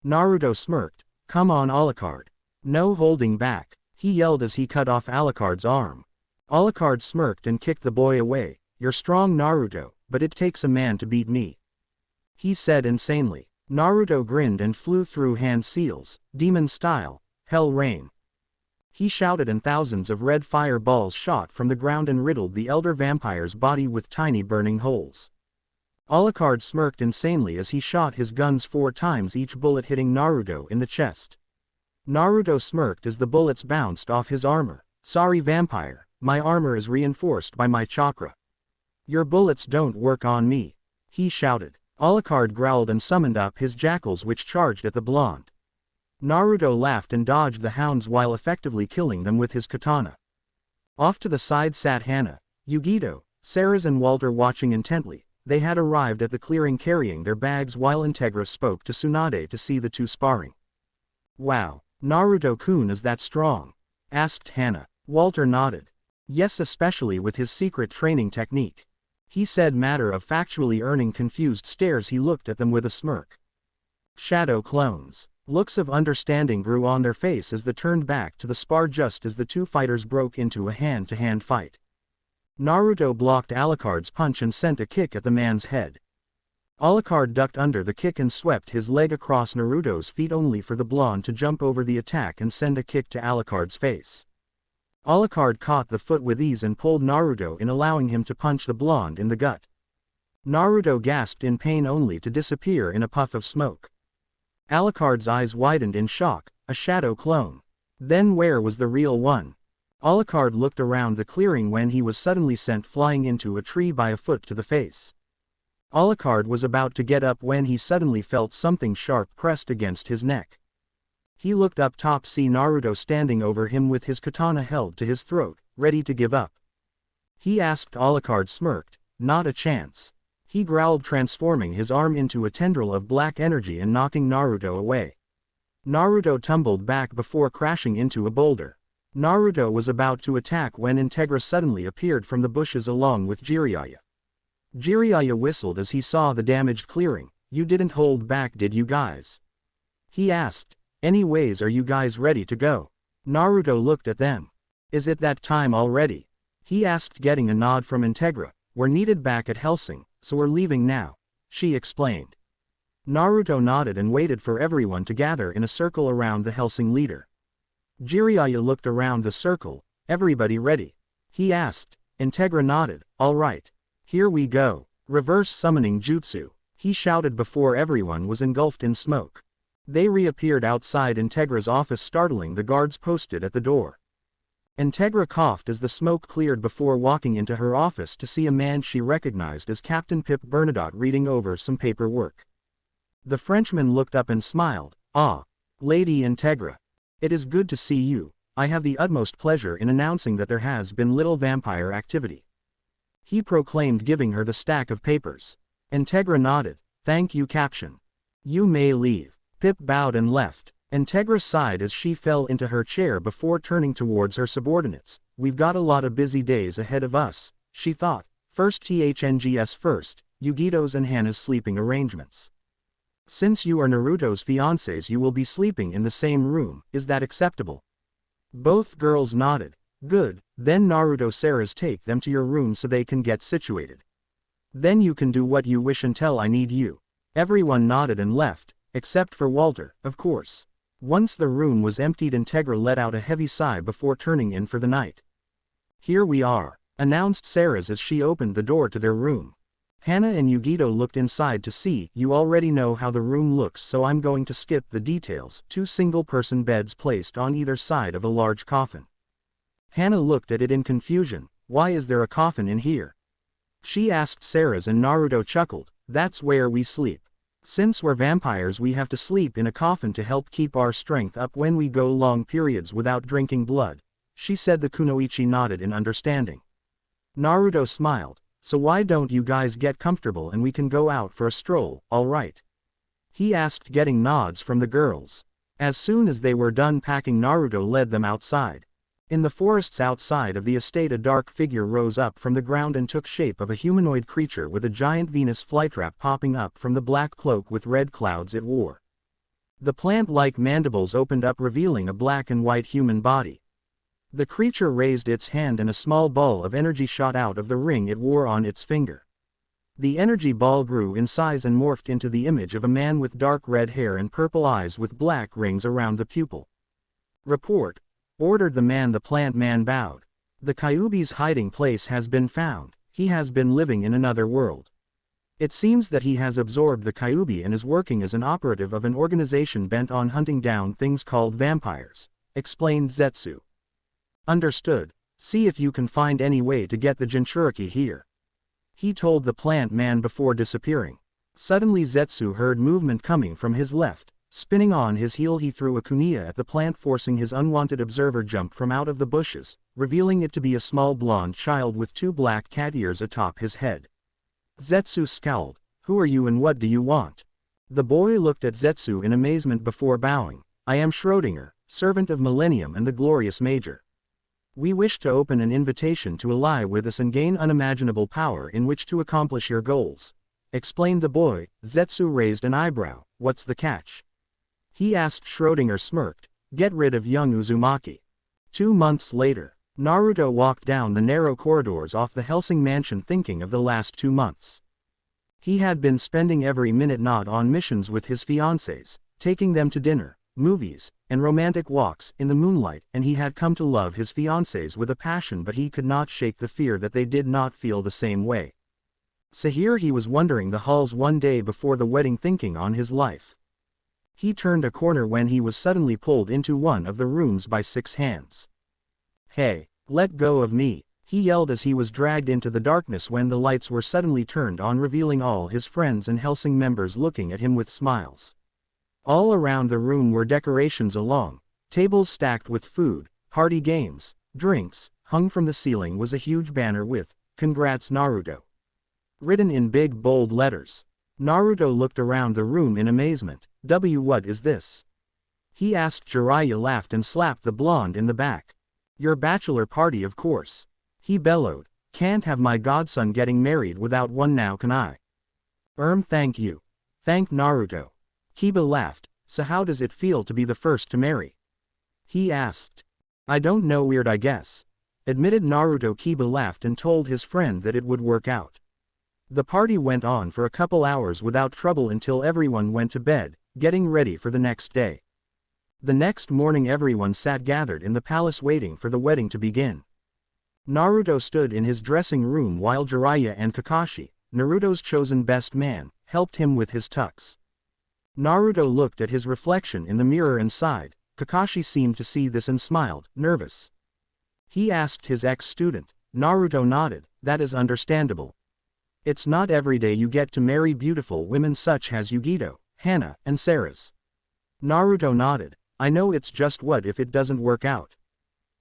Naruto smirked. Come on, Alucard. No holding back, he yelled as he cut off Alucard's arm. Alucard smirked and kicked the boy away. You're strong, Naruto, but it takes a man to beat me, he said insanely. Naruto grinned and flew through hand seals, demon style, hell rain. He shouted and thousands of red fireballs shot from the ground and riddled the elder vampire's body with tiny burning holes. Alucard smirked insanely as he shot his guns 4 times, each bullet hitting Naruto in the chest. Naruto smirked as the bullets bounced off his armor. Sorry, vampire, my armor is reinforced by my chakra. Your bullets don't work on me, he shouted. Alucard growled and summoned up his jackals, which charged at the blonde. Naruto laughed and dodged the hounds while effectively killing them with his katana. Off to the side sat Hana, Yugito, Seras and Walter watching intently. They had arrived at the clearing carrying their bags while Integra spoke to Tsunade to see the two sparring. Wow, Naruto-kun is that strong? Asked Hana. Walter nodded. Yes, especially with his secret training technique, he said, matter of factually, earning confused stares. He looked at them with a smirk. Shadow clones. Looks of understanding grew on their face as they turned back to the spar just as the two fighters broke into a hand-to-hand fight. Naruto blocked Alucard's punch and sent a kick at the man's head. Alucard ducked under the kick and swept his leg across Naruto's feet only for the blonde to jump over the attack and send a kick to Alucard's face. Alucard caught the foot with ease and pulled Naruto in, allowing him to punch the blonde in the gut. Naruto gasped in pain only to disappear in a puff of smoke. Alucard's eyes widened in shock. A shadow clone. Then where was the real one? Alucard looked around the clearing when he was suddenly sent flying into a tree by a foot to the face. Alucard was about to get up when he suddenly felt something sharp pressed against his neck. He looked up top, see Naruto standing over him with his katana held to his throat, ready to give up. He asked. Alucard smirked. Not a chance. He growled, transforming his arm into a tendril of black energy and knocking Naruto away. Naruto tumbled back before crashing into a boulder. Naruto was about to attack when Integra suddenly appeared from the bushes along with Jiraiya. Jiraiya whistled as he saw the damaged clearing. You didn't hold back, did you guys? He asked. Anyways, are you guys ready to go? Naruto looked at them. Is it that time already? He asked, getting a nod from Integra. We're needed back at Hellsing, so we're leaving now, she explained. Naruto nodded and waited for everyone to gather in a circle around the Hellsing leader. Jiraiya looked around the circle. Everybody ready? He asked. Integra nodded. All right. Here we go. Reverse summoning jutsu, he shouted before everyone was engulfed in smoke. They reappeared outside Integra's office, startling the guards posted at the door. Integra coughed as the smoke cleared before walking into her office to see a man she recognized as Captain Pip Bernadotte reading over some paperwork. The Frenchman looked up and smiled. Ah, Lady Integra. It is good to see you. I have the utmost pleasure in announcing that there has been little vampire activity, he proclaimed, giving her the stack of papers. Integra nodded. Thank you, Captain. You may leave. Pip bowed and left. Integra sighed as she fell into her chair before turning towards her subordinates. We've got a lot of busy days ahead of us, she thought. First THNGS first, Yugito's and Hana's sleeping arrangements. Since you are Naruto's fiancés, you will be sleeping in the same room. Is that acceptable? Both girls nodded. Good, then Naruto Seras take them to your room so they can get situated. Then you can do what you wish until I need you. Everyone nodded and left, except for Walter, of course. Once the room was emptied, Integra let out a heavy sigh before turning in for the night. Here we are, announced Seras as she opened the door to their room. Hana and Yugito looked inside to see. You already know how the room looks, so I'm going to skip the details. 2 single-person beds placed on either side of a large coffin. Hana looked at it in confusion. Why is there a coffin in here? She asked Seras, and Naruto chuckled. That's where we sleep. Since we're vampires, we have to sleep in a coffin to help keep our strength up when we go long periods without drinking blood, she said. The kunoichi nodded in understanding. Naruto smiled. So why don't you guys get comfortable and we can go out for a stroll, alright? He asked, getting nods from the girls. As soon as they were done packing, Naruto led them outside. In the forests outside of the estate, a dark figure rose up from the ground and took shape of a humanoid creature with a giant Venus flytrap popping up from the black cloak with red clouds it wore. The plant-like mandibles opened up, revealing a black and white human body. The creature raised its hand and a small ball of energy shot out of the ring it wore on its finger. The energy ball grew in size and morphed into the image of a man with dark red hair and purple eyes with black rings around the pupil. Report, ordered the man. The plant man bowed. The Kyuubi's hiding place has been found. He has been living in another world. It seems that he has absorbed the Kyuubi and is working as an operative of an organization bent on hunting down things called vampires, explained Zetsu. Understood. See if you can find any way to get the Jinchuriki here, he told the plant man before disappearing. Suddenly Zetsu heard movement coming from his left. Spinning on his heel, he threw a kunai at the plant, forcing his unwanted observer jump from out of the bushes, revealing it to be a small blonde child with 2 black cat ears atop his head. Zetsu scowled. Who are you and what do you want? The boy looked at Zetsu in amazement before bowing. I am Schrödinger, servant of Millennium and the Glorious Major. We wish to open an invitation to ally with us and gain unimaginable power in which to accomplish your goals, explained the boy. Zetsu raised an eyebrow. What's the catch? He asked. Schrödinger smirked. Get rid of young Uzumaki. 2 months later, Naruto walked down the narrow corridors off the Helsing mansion, thinking of the last 2 months. He had been spending every minute not on missions with his fiancées, taking them to dinner, movies, and romantic walks in the moonlight, and he had come to love his fiancées with a passion, but he could not shake the fear that they did not feel the same way. So here he was wandering the halls one day before the wedding, thinking on his life. He turned a corner when he was suddenly pulled into one of the rooms by 6 hands. Hey, let go of me, he yelled as he was dragged into the darkness when the lights were suddenly turned on, revealing all his friends and Helsing members looking at him with smiles. All around the room were decorations along tables stacked with food, party games, drinks. Hung from the ceiling was a huge banner with, "Congrats Naruto," written in big bold letters. Naruto looked around the room in amazement. What is this? He asked. Jiraiya laughed and slapped the blonde in the back. Your bachelor party, of course, he bellowed. Can't have my godson getting married without one now, can I? Thank you. Thanked Naruto. Kiba laughed. So how does it feel to be the first to marry? He asked. I don't know, weird I guess, admitted Naruto. Kiba laughed and told his friend that it would work out. The party went on for a couple hours without trouble until everyone went to bed, getting ready for the next day. The next morning everyone sat gathered in the palace waiting for the wedding to begin. Naruto stood in his dressing room while Jiraiya and Kakashi, Naruto's chosen best man, helped him with his tux. Naruto looked at his reflection in the mirror and sighed. Kakashi seemed to see this and smiled, nervous. He asked his ex-student. Naruto nodded. That is understandable. It's not every day you get to marry beautiful women such as Yugito, Hana, and Seras. Naruto nodded. I know, it's just what if it doesn't work out?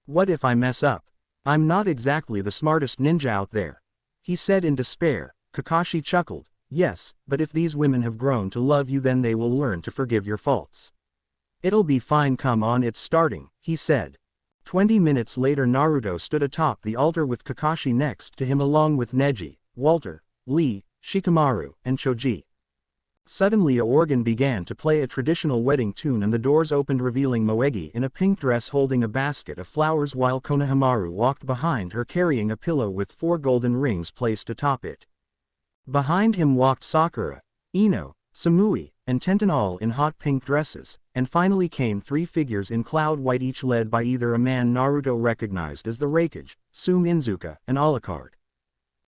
What if I mess up? I'm not exactly the smartest ninja out there, he said in despair. Kakashi chuckled. Yes, but if these women have grown to love you, then they will learn to forgive your faults. It'll be fine, come on, it's starting, he said. 20 minutes later Naruto stood atop the altar with Kakashi next to him along with Neji, Walter, Lee, Shikamaru, and Choji. Suddenly a organ began to play a traditional wedding tune and the doors opened revealing Moegi in a pink dress holding a basket of flowers while Konohamaru walked behind her carrying a pillow with 4 golden rings placed atop it. Behind him walked Sakura, Ino, Samui, and Tenten all in hot pink dresses, and finally came 3 figures in cloud white each led by either a man Naruto recognized as the Raikage, Tsume Inzuka, and Alucard.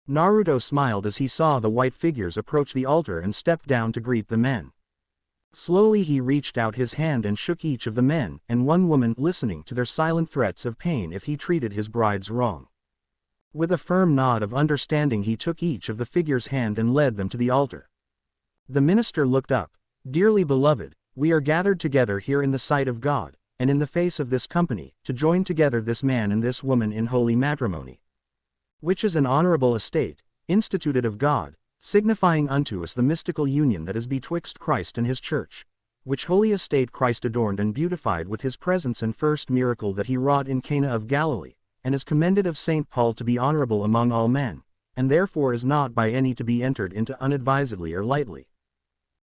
Naruto smiled as he saw the white figures approach the altar and stepped down to greet the men. Slowly he reached out his hand and shook each of the men and one woman listening to their silent threats of pain if he treated his brides wrong. With a firm nod of understanding he took each of the figures' hand and led them to the altar. The minister looked up. Dearly beloved, we are gathered together here in the sight of God, and in the face of this company, to join together this man and this woman in holy matrimony. Which is an honorable estate, instituted of God, signifying unto us the mystical union that is betwixt Christ and his church, which holy estate Christ adorned and beautified with his presence and first miracle that he wrought in Cana of Galilee, and is commended of St. Paul to be honorable among all men, and therefore is not by any to be entered into unadvisedly or lightly,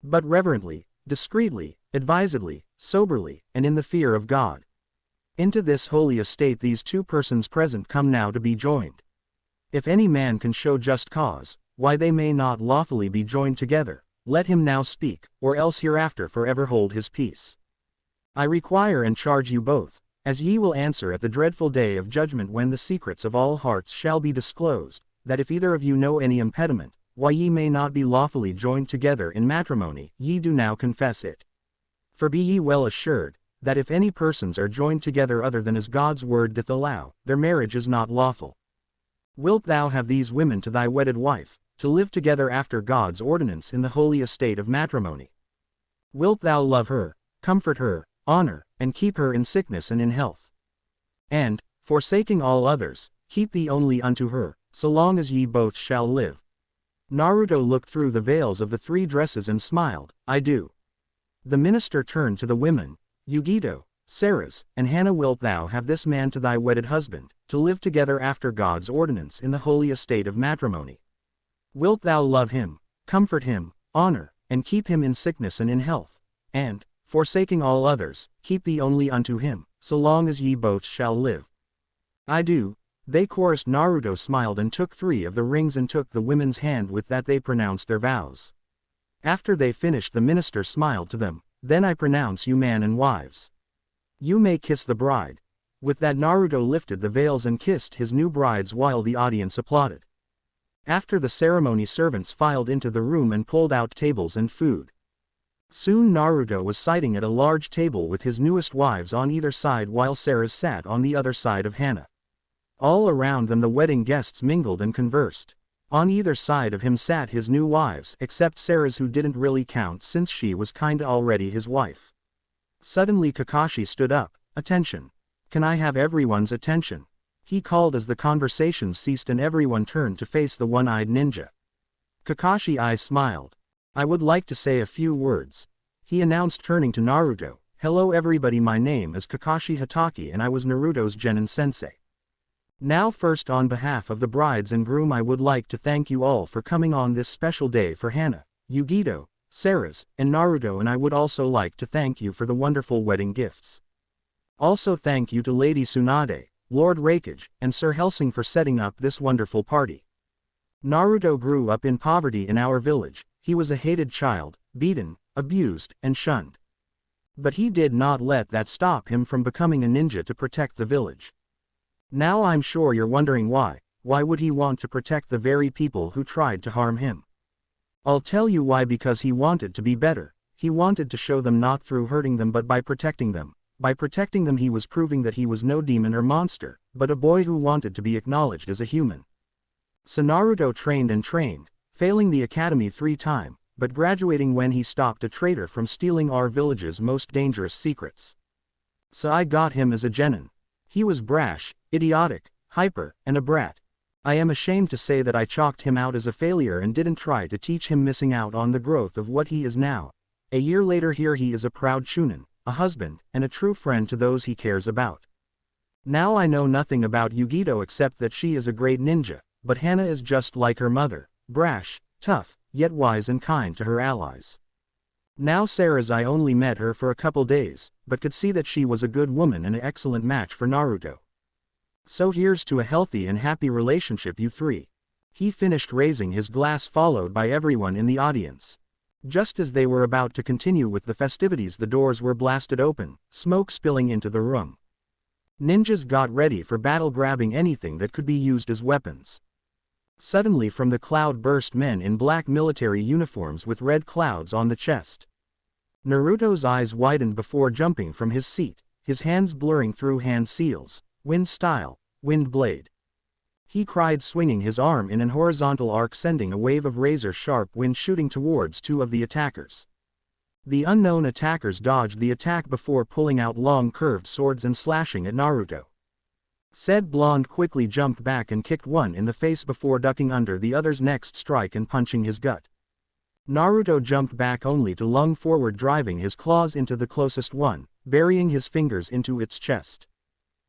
but reverently, discreetly, advisedly, soberly, and in the fear of God. Into this holy estate these 2 persons present come now to be joined. If any man can show just cause, why they may not lawfully be joined together, let him now speak, or else hereafter forever hold his peace. I require and charge you both, as ye will answer at the dreadful day of judgment when the secrets of all hearts shall be disclosed, that if either of you know any impediment, why ye may not be lawfully joined together in matrimony, ye do now confess it. For be ye well assured, that if any persons are joined together other than as God's word doth allow, their marriage is not lawful. Wilt thou have these women to thy wedded wife, to live together after God's ordinance in the holy estate of matrimony? Wilt thou love her, comfort her, honor, and keep her in sickness and in health? And, forsaking all others, keep thee only unto her, so long as ye both shall live? Naruto looked through the veils of the 3 dresses and smiled, I do. The minister turned to the women, Yugito, Seras, and Hana, wilt thou have this man to thy wedded husband, to live together after God's ordinance in the holy estate of matrimony? Wilt thou love him, comfort him, honor, and keep him in sickness and in health? And, forsaking all others, keep thee only unto him, so long as ye both shall live? I do. They chorused. Naruto smiled and took 3 of the rings and took the women's hand. With that they pronounced their vows. After they finished the minister smiled to them, then I pronounce you man and wives. You may kiss the bride. With that Naruto lifted the veils and kissed his new brides while the audience applauded. After the ceremony servants filed into the room and pulled out tables and food. Soon Naruto was sitting at a large table with his newest wives on either side while Seras sat on the other side of Hana. All around them the wedding guests mingled and conversed. On either side of him sat his new wives except Seras, who didn't really count since she was kinda already his wife. Suddenly Kakashi stood up. Attention. Can I have everyone's attention? He called as the conversation ceased and everyone turned to face the one-eyed ninja. Kakashi I smiled. I would like to say a few words. He announced turning to Naruto. Hello everybody, my name is Kakashi Hatake and I was Naruto's genin sensei. Now first on behalf of the brides and groom I would like to thank you all for coming on this special day for Hana, Yugito, Seras, and Naruto, and I would also like to thank you for the wonderful wedding gifts. Also thank you to Lady Tsunade, Lord Raikage, and Sir Helsing for setting up this wonderful party. Naruto grew up in poverty in our village. He was a hated child, beaten, abused, and shunned. But he did not let that stop him from becoming a ninja to protect the village. Now I'm sure you're wondering why. Why would he want to protect the very people who tried to harm him? I'll tell you why. Because he wanted to be better. He wanted to show them not through hurting them but by protecting them. By protecting them he was proving that he was no demon or monster, but a boy who wanted to be acknowledged as a human. So Naruto trained and trained, failing the academy 3 times, but graduating when he stopped a traitor from stealing our village's most dangerous secrets. So I got him as a genin. He was brash, idiotic, hyper, and a brat. I am ashamed to say that I chalked him out as a failure and didn't try to teach him, missing out on the growth of what he is now. A year later here he is a proud chunin, a husband, and a true friend to those he cares about. Now I know nothing about Yugito except that she is a great ninja, but Hana is just like her mother, brash, tough, yet wise and kind to her allies. Now Seras I only met her for a couple days, but could see that she was a good woman and an excellent match for Naruto. So here's to a healthy and happy relationship you three. He finished raising his glass followed by everyone in the audience. Just as they were about to continue with the festivities, the doors were blasted open, smoke spilling into the room. Ninjas got ready for battle, grabbing anything that could be used as weapons. Suddenly from the cloud burst men in black military uniforms with red clouds on the chest. Naruto's eyes widened before jumping from his seat, his hands blurring through hand seals. Wind style, wind blade. He cried, swinging his arm in an horizontal arc, sending a wave of razor-sharp wind shooting towards two of the attackers. The unknown attackers dodged the attack before pulling out long curved swords and slashing at Naruto. Said blonde quickly jumped back and kicked one in the face before ducking under the other's next strike and punching his gut. Naruto jumped back only to lunge forward, driving his claws into the closest one, burying his fingers into its chest.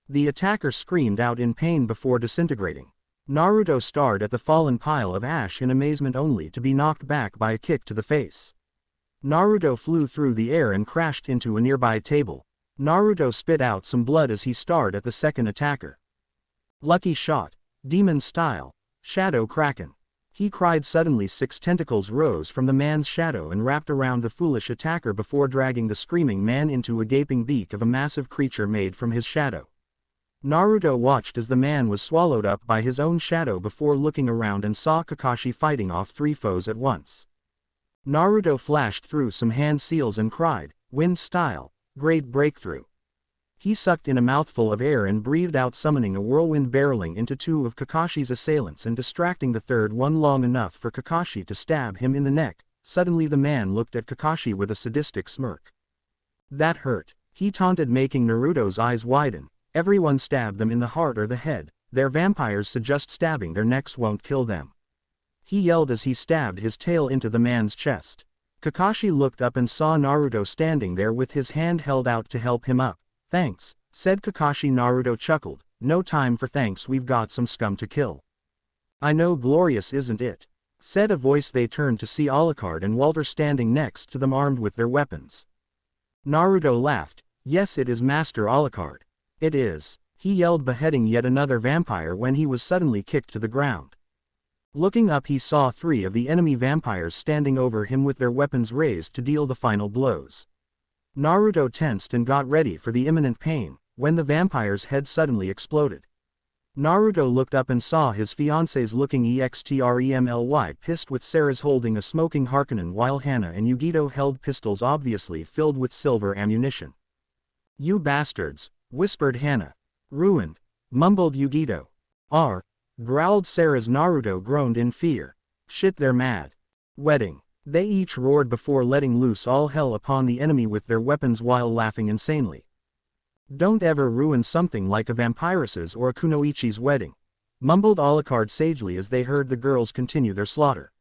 The attacker screamed out in pain before disintegrating. Naruto stared at the fallen pile of ash in amazement, only to be knocked back by a kick to the face. Naruto flew through the air and crashed into a nearby table. Naruto spit out some blood as he stared at the second attacker. Lucky shot, demon style, shadow kraken. He cried. Suddenly 6 tentacles rose from the man's shadow and wrapped around the foolish attacker before dragging the screaming man into a gaping beak of a massive creature made from his shadow. Naruto watched as the man was swallowed up by his own shadow before looking around and saw Kakashi fighting off 3 foes at once. Naruto flashed through some hand seals and cried, "Wind style, great breakthrough." He sucked in a mouthful of air and breathed out, summoning a whirlwind barreling into 2 of Kakashi's assailants and distracting the third one long enough for Kakashi to stab him in the neck. Suddenly the man looked at Kakashi with a sadistic smirk. "That hurt," he taunted, making Naruto's eyes widen. "Everyone stab them in the heart or the head, they're vampires, so just stabbing their necks won't kill them," he yelled as he stabbed his tail into the man's chest. Kakashi looked up and saw Naruto standing there with his hand held out to help him up. "Thanks," said Kakashi. Naruto chuckled, "No time for thanks, we've got some scum to kill." "I know, glorious isn't it?" said a voice. They turned to see Alucard and Walter standing next to them, armed with their weapons. Naruto laughed. "Yes, it is Master Alucard. It is," he yelled, beheading yet another vampire when he was suddenly kicked to the ground. Looking up, he saw 3 of the enemy vampires standing over him with their weapons raised to deal the final blows. Naruto tensed and got ready for the imminent pain, when the vampire's head suddenly exploded. Naruto looked up and saw his fiancés looking extremely pissed, with Seras holding a smoking Harkonnen while Hana and Yugito held pistols obviously filled with silver ammunition. "You bastards," whispered Hana. "Ruined," mumbled Yugito. "R," growled Seras. Naruto groaned in fear. "Shit, they're mad. Wedding." They each roared before letting loose all hell upon the enemy with their weapons while laughing insanely. "Don't ever ruin something like a vampiress's or a kunoichi's wedding," mumbled Alucard sagely as they heard the girls continue their slaughter.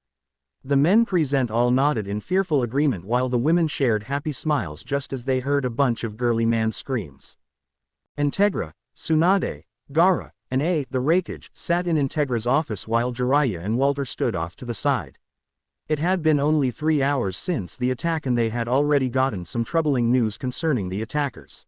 The men present all nodded in fearful agreement while the women shared happy smiles just as they heard a bunch of girly man screams. Integra, Tsunade, Gaara, and the Raikage sat in Integra's office while Jiraiya and Walter stood off to the side. It had been only 3 hours since the attack and they had already gotten some troubling news concerning the attackers.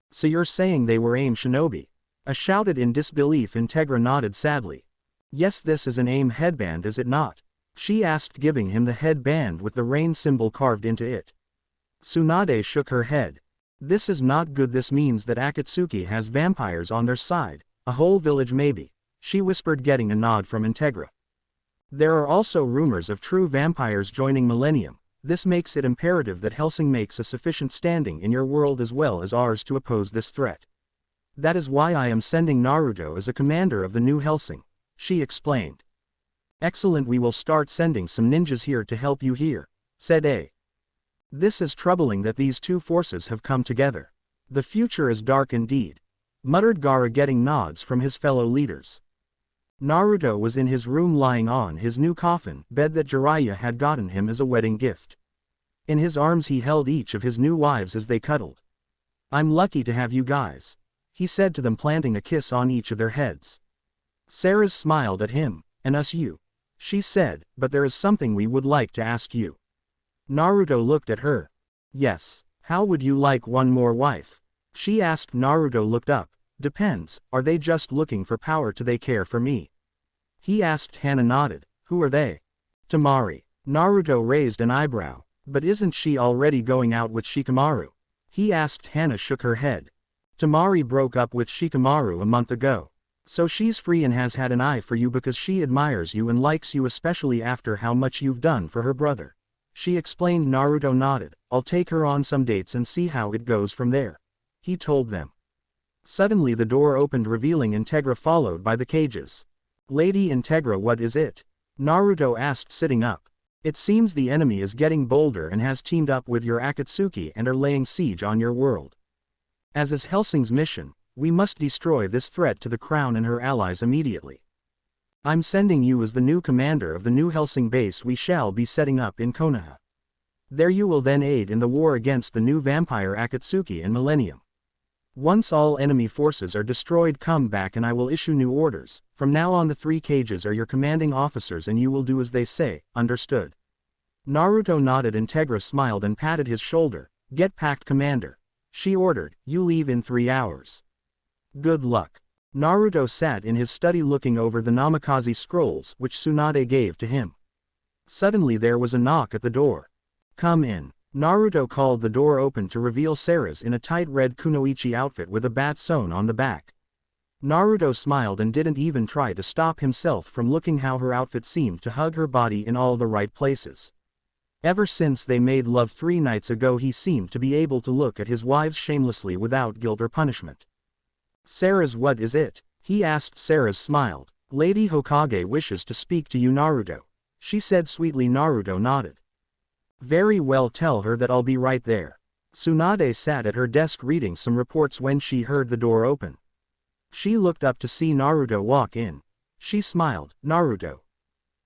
"So you're saying they were AIM shinobi?" shouted in disbelief. Integra nodded sadly. "Yes, this is an AIM headband, is it not?" she asked, giving him the headband with the rain symbol carved into it. Tsunade shook her head. "This is not good. This means that Akatsuki has vampires on their side, a whole village maybe," she whispered, getting a nod from Integra. "There are also rumors of true vampires joining Millennium. This makes it imperative that Hellsing makes a sufficient standing in your world as well as ours to oppose this threat. That is why I am sending Naruto as a commander of the new Hellsing," she explained. "Excellent, we will start sending some ninjas here to help you here," said A. "This is troubling that these 2 forces have come together. The future is dark indeed," muttered Gaara, getting nods from his fellow leaders. Naruto was in his room lying on his new coffin bed that Jiraiya had gotten him as a wedding gift. In his arms he held each of his new wives as they cuddled. "I'm lucky to have you guys," he said to them, planting a kiss on each of their heads. Seras smiled at him. "And us you," she said, "but there is something we would like to ask you." Naruto looked at her. Yes. How would you like one more wife? She asked. Naruto looked up. Depends, are they just looking for power? Do they care for me? He asked. Hana nodded. Who are they? Temari. Naruto raised an eyebrow. But isn't she already going out with Shikamaru? He asked. Hana shook her head. Temari broke up with Shikamaru a month ago. So she's free and has had an eye for you because she admires you and likes you, especially after how much you've done for her brother. She explained. Naruto nodded. I'll take her on some dates and see how it goes from there. He told them. Suddenly the door opened, revealing Integra followed by the cages. Lady Integra, what is it? Naruto asked, sitting up. It seems the enemy is getting bolder and has teamed up with your Akatsuki and are laying siege on your world. As is Hellsing's mission, we must destroy this threat to the crown and her allies immediately. I'm sending you as the new commander of the new Hellsing base we shall be setting up in Konoha. There you will then aid in the war against the new vampire Akatsuki and Millennium. Once all enemy forces are destroyed, come back and I will issue new orders. From now on the 3 cages are your commanding officers and you will do as they say, understood? Naruto nodded. Integra smiled and patted his shoulder. Get packed, commander. She ordered. You leave in 3 hours. Good luck. Naruto sat in his study looking over the Namikaze scrolls which Tsunade gave to him. Suddenly there was a knock at the door. Come in. Naruto called. The door opened to reveal Seras in a tight red kunoichi outfit with a bat sewn on the back. Naruto smiled and didn't even try to stop himself from looking how her outfit seemed to hug her body in all the right places. Ever since they made love 3 nights ago, he seemed to be able to look at his wives shamelessly without guilt or punishment. Seras, what is it? He asked. Seras smiled. Lady Hokage wishes to speak to you, Naruto. She said sweetly. Naruto nodded. Very well, tell her that I'll be right there. Tsunade sat at her desk reading some reports when she heard the door open. She looked up to see Naruto walk in. She smiled. Naruto.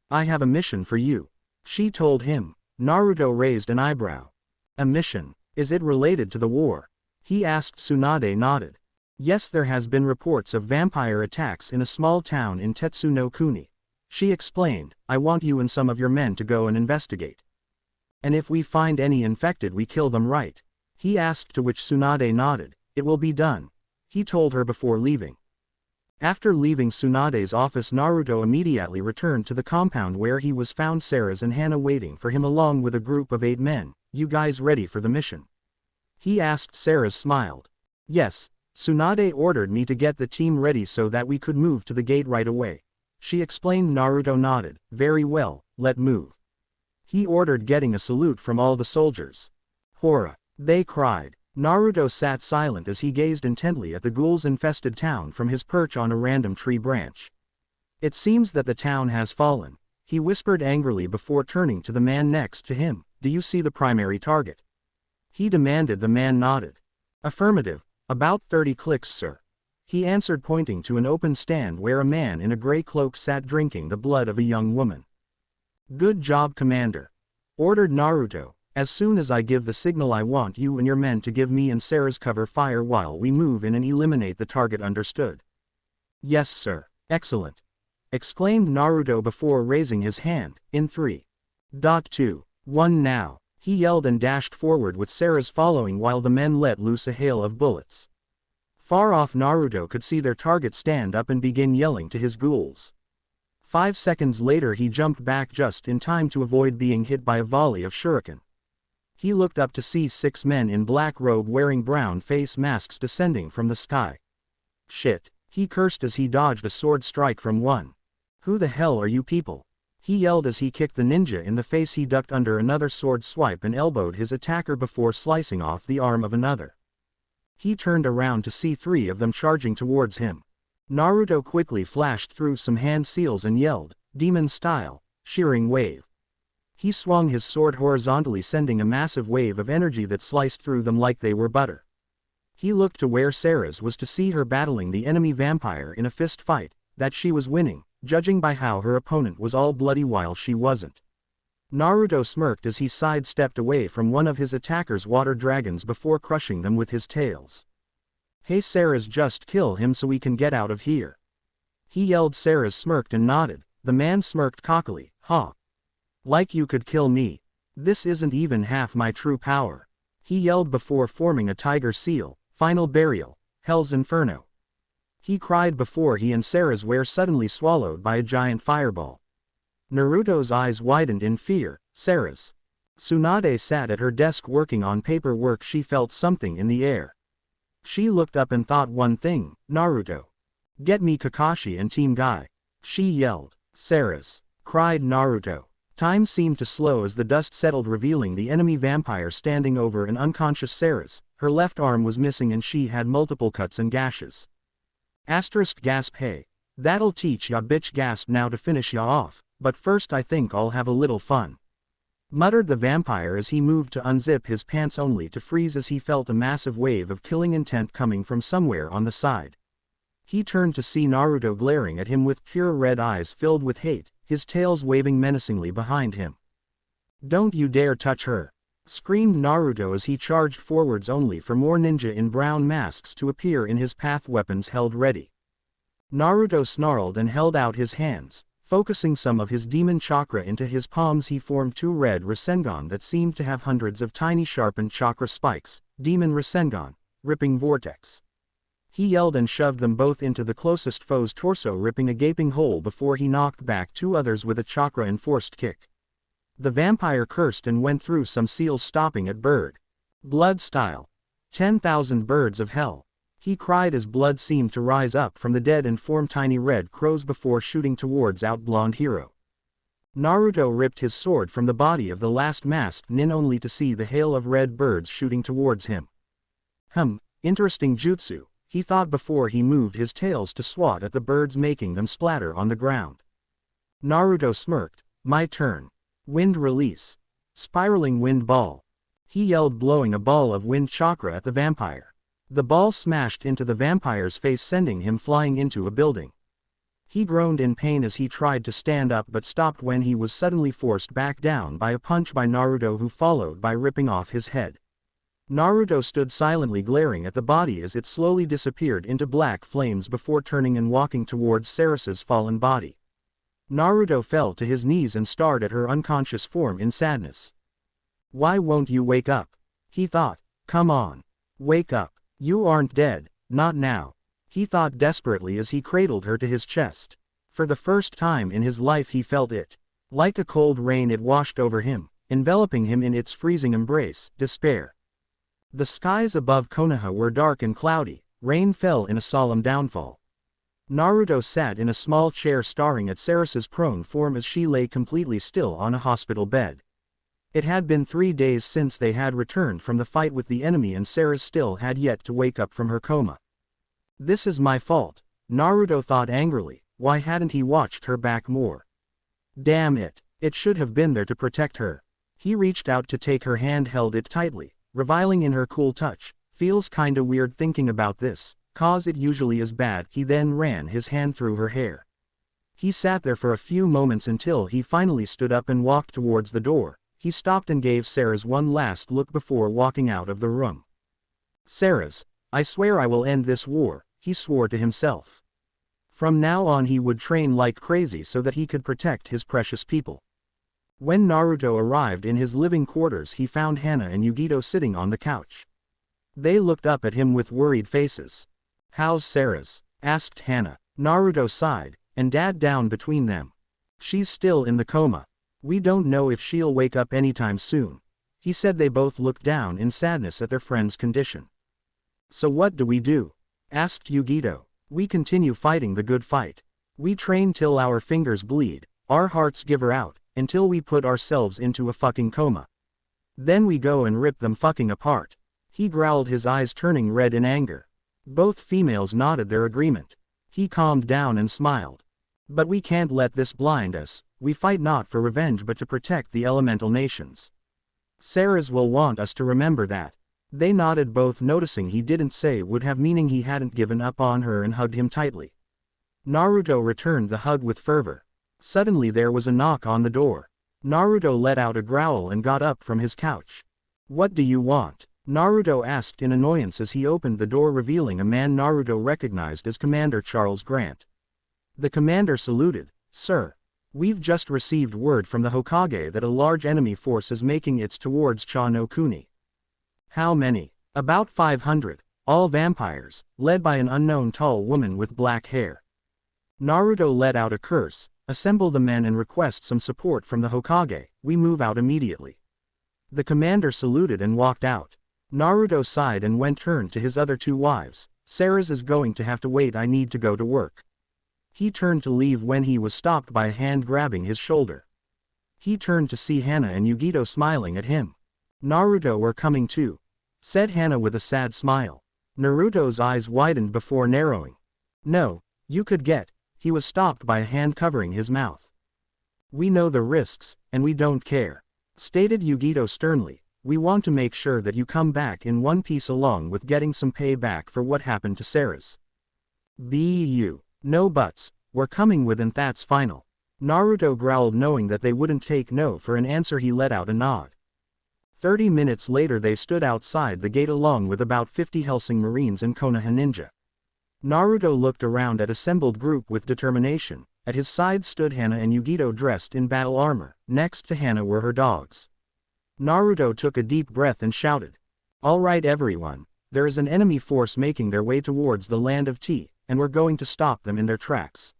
I have a mission for you. She told him. Naruto raised an eyebrow. A mission? Is it related to the war? He asked. Tsunade nodded. Yes, there has been reports of vampire attacks in a small town in Tetsu no Kuni. She explained. I want you and some of your men to go and investigate. And if we find any infected, we kill them, right? He asked, to which Tsunade nodded. It will be done. He told her before leaving. After leaving Tsunade's office, Naruto immediately returned to the compound where he was found Seras and Hana waiting for him along with a group of 8 men. You guys ready for the mission? He asked. Seras smiled. Yes, Tsunade ordered me to get the team ready so that we could move to the gate right away. She explained. Naruto nodded. Very well, let move. He ordered, getting a salute from all the soldiers. Hora! They cried. Naruto sat silent as he gazed intently at the ghouls-infested town from his perch on a random tree branch. It seems that the town has fallen, he whispered angrily before turning to the man next to him. Do you see the primary target? He demanded. The man nodded. Affirmative. About 30 clicks, sir. He answered, pointing to an open stand where a man in a gray cloak sat drinking the blood of a young woman. Good job, Commander. Ordered Naruto. As soon as I give the signal, I want you and your men to give me and Seras cover fire while we move in and eliminate the target, understood? Yes, sir. Excellent. Exclaimed Naruto before raising his hand. In 3, 2, 1 now. He yelled and dashed forward with Seras following while the men let loose a hail of bullets. Far off, Naruto could see their target stand up and begin yelling to his ghouls. 5 seconds later he jumped back just in time to avoid being hit by a volley of shuriken. He looked up to see 6 men in black robe wearing brown face masks descending from the sky. Shit, he cursed as he dodged a sword strike from one. Who the hell are you people? He yelled as he kicked the ninja in the face. He ducked under another sword swipe and elbowed his attacker before slicing off the arm of another. He turned around to see 3 of them charging towards him. Naruto quickly flashed through some hand seals and yelled, demon style, shearing wave. He swung his sword horizontally, sending a massive wave of energy that sliced through them like they were butter. He looked to where Seras was to see her battling the enemy vampire in a fist fight, that she was winning, judging by how her opponent was all bloody while she wasn't. Naruto smirked as he sidestepped away from one of his attacker's water dragons before crushing them with his tails. Hey Seras, just kill him so we can get out of here. He yelled. Seras smirked and nodded. The man smirked cockily. Huh. Like you could kill me. This isn't even half my true power. He yelled before forming a tiger seal, final burial, Hell's Inferno. He cried before he and Seras were suddenly swallowed by a giant fireball. Naruto's eyes widened in fear. Seras. Tsunade sat at her desk working on paperwork. She felt something in the air. She looked up and thought one thing, Naruto. Get me Kakashi and Team Guy. She yelled. Seras. Cried Naruto. Time seemed to slow as the dust settled, revealing the enemy vampire standing over an unconscious Seras. Her left arm was missing and she had multiple cuts and gashes. Gasp. Hey. That'll teach ya bitch. Gasp. Now to finish ya off, but first I think I'll have a little fun. Muttered the vampire as he moved to unzip his pants, only to freeze as he felt a massive wave of killing intent coming from somewhere on the side. He turned to see Naruto glaring at him with pure red eyes filled with hate, his tails waving menacingly behind him. Don't you dare touch her! Screamed Naruto as he charged forwards, only for more ninja in brown masks to appear in his path, weapons held ready. Naruto snarled and held out his hands. Focusing some of his demon chakra into his palms, he formed two red Rasengan that seemed to have hundreds of tiny sharpened chakra spikes. Demon Rasengan, ripping vortex. He yelled and shoved them both into the closest foe's torso, ripping a gaping hole before he knocked back two others with a chakra-enforced kick. The vampire cursed and went through some seals, stopping at bird. Blood style. 10,000 birds of hell. He cried as blood seemed to rise up from the dead and form tiny red crows before shooting towards out blonde hero. Naruto ripped his sword from the body of the last masked nin, only to see the hail of red birds shooting towards him. Interesting jutsu, he thought before he moved his tails to swat at the birds, making them splatter on the ground. Naruto smirked. My turn. Wind release. Spiraling wind ball. He yelled, blowing a ball of wind chakra at the vampire. The ball smashed into the vampire's face, sending him flying into a building. He groaned in pain as he tried to stand up, but stopped when he was suddenly forced back down by a punch by Naruto, who followed by ripping off his head. Naruto stood silently glaring at the body as it slowly disappeared into black flames before turning and walking towards Seras's fallen body. Naruto fell to his knees and stared at her unconscious form in sadness. Why won't you wake up? He thought. Come on. Wake up. You aren't dead, not now. He thought desperately as he cradled her to his chest. For the first time in his life he felt it. Like a cold rain it washed over him, enveloping him in its freezing embrace, despair. The skies above Konoha were dark and cloudy, rain fell in a solemn downfall. Naruto sat in a small chair staring at Seras's prone form as she lay completely still on a hospital bed. It had been 3 days since they had returned from the fight with the enemy, and Seras still had yet to wake up from her coma. This is my fault, Naruto thought angrily. Why hadn't he watched her back more? Damn it, it should have been there to protect her. He reached out to take her hand, held it tightly, reviling in her cool touch. Feels kinda weird thinking about this, cause it usually is bad. He then ran his hand through her hair. He sat there for a few moments until he finally stood up and walked towards the door. He stopped and gave Seras one last look before walking out of the room. Seras, I swear I will end this war, he swore to himself. From now on he would train like crazy so that he could protect his precious people. When Naruto arrived in his living quarters, he found Hana and Yugito sitting on the couch. They looked up at him with worried faces. How's Seras? Asked Hana. Naruto sighed, and dad down between them. She's still in the coma. We don't know if she'll wake up anytime soon. He said. They both looked down in sadness at their friend's condition. So what do we do? Asked Yugito. We continue fighting the good fight. We train till our fingers bleed, our hearts give her out, until we put ourselves into a fucking coma. Then we go and rip them fucking apart. He growled, his eyes turning red in anger. Both females nodded their agreement. He calmed down and smiled. But we can't let this blind us. We fight not for revenge but to protect the elemental nations. Seras will want us to remember that. They nodded, both noticing he didn't say would have meaning he hadn't given up on her, and hugged him tightly. Naruto returned the hug with fervor. Suddenly there was a knock on the door. Naruto let out a growl and got up from his couch. What do you want? Naruto asked in annoyance as he opened the door, revealing a man Naruto recognized as Commander Charles Grant. The commander saluted. Sir. We've just received word from the Hokage that a large enemy force is making its towards Cha no Kuni. How many? About 500, all vampires, led by an unknown tall woman with black hair. Naruto let out a curse, assemble the men and request some support from the Hokage. We move out immediately. The commander saluted and walked out. Naruto sighed and went turned to his other two wives. Seras is going to have to wait, I need to go to work. He turned to leave when he was stopped by a hand grabbing his shoulder. He turned to see Hana and Yugito smiling at him. Naruto, we're coming too, said Hana with a sad smile. Naruto's eyes widened before narrowing. No, you could get. He was stopped by a hand covering his mouth. We know the risks, and we don't care, stated Yugito sternly. We want to make sure that you come back in one piece along with getting some payback for what happened to Seras. Bu. No buts, we're coming with and that's final. Naruto growled, knowing that they wouldn't take no for an answer. He let out a nod. 30 minutes later they stood outside the gate along with about 50 Hellsing Marines and Konoha ninja. Naruto looked around at assembled group with determination. At his side stood Hana and Yugito dressed in battle armor. Next to Hana were her dogs. Naruto took a deep breath and shouted. All right everyone, there is an enemy force making their way towards the land of tea, and we're going to stop them in their tracks.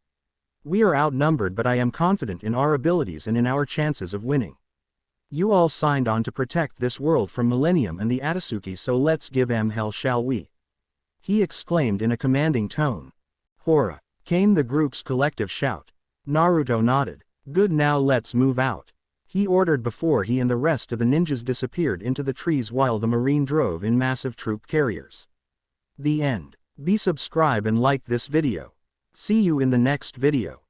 We are outnumbered, but I am confident in our abilities and in our chances of winning. You all signed on to protect this world from Millennium and the Atsuki, so let's give 'em hell, shall we? He exclaimed in a commanding tone. Hora! Came the group's collective shout. Naruto nodded. Good, now let's move out, he ordered before he and the rest of the ninjas disappeared into the trees while the marine drove in massive troop carriers. The end. Be subscribe and like this video. See you in the next video.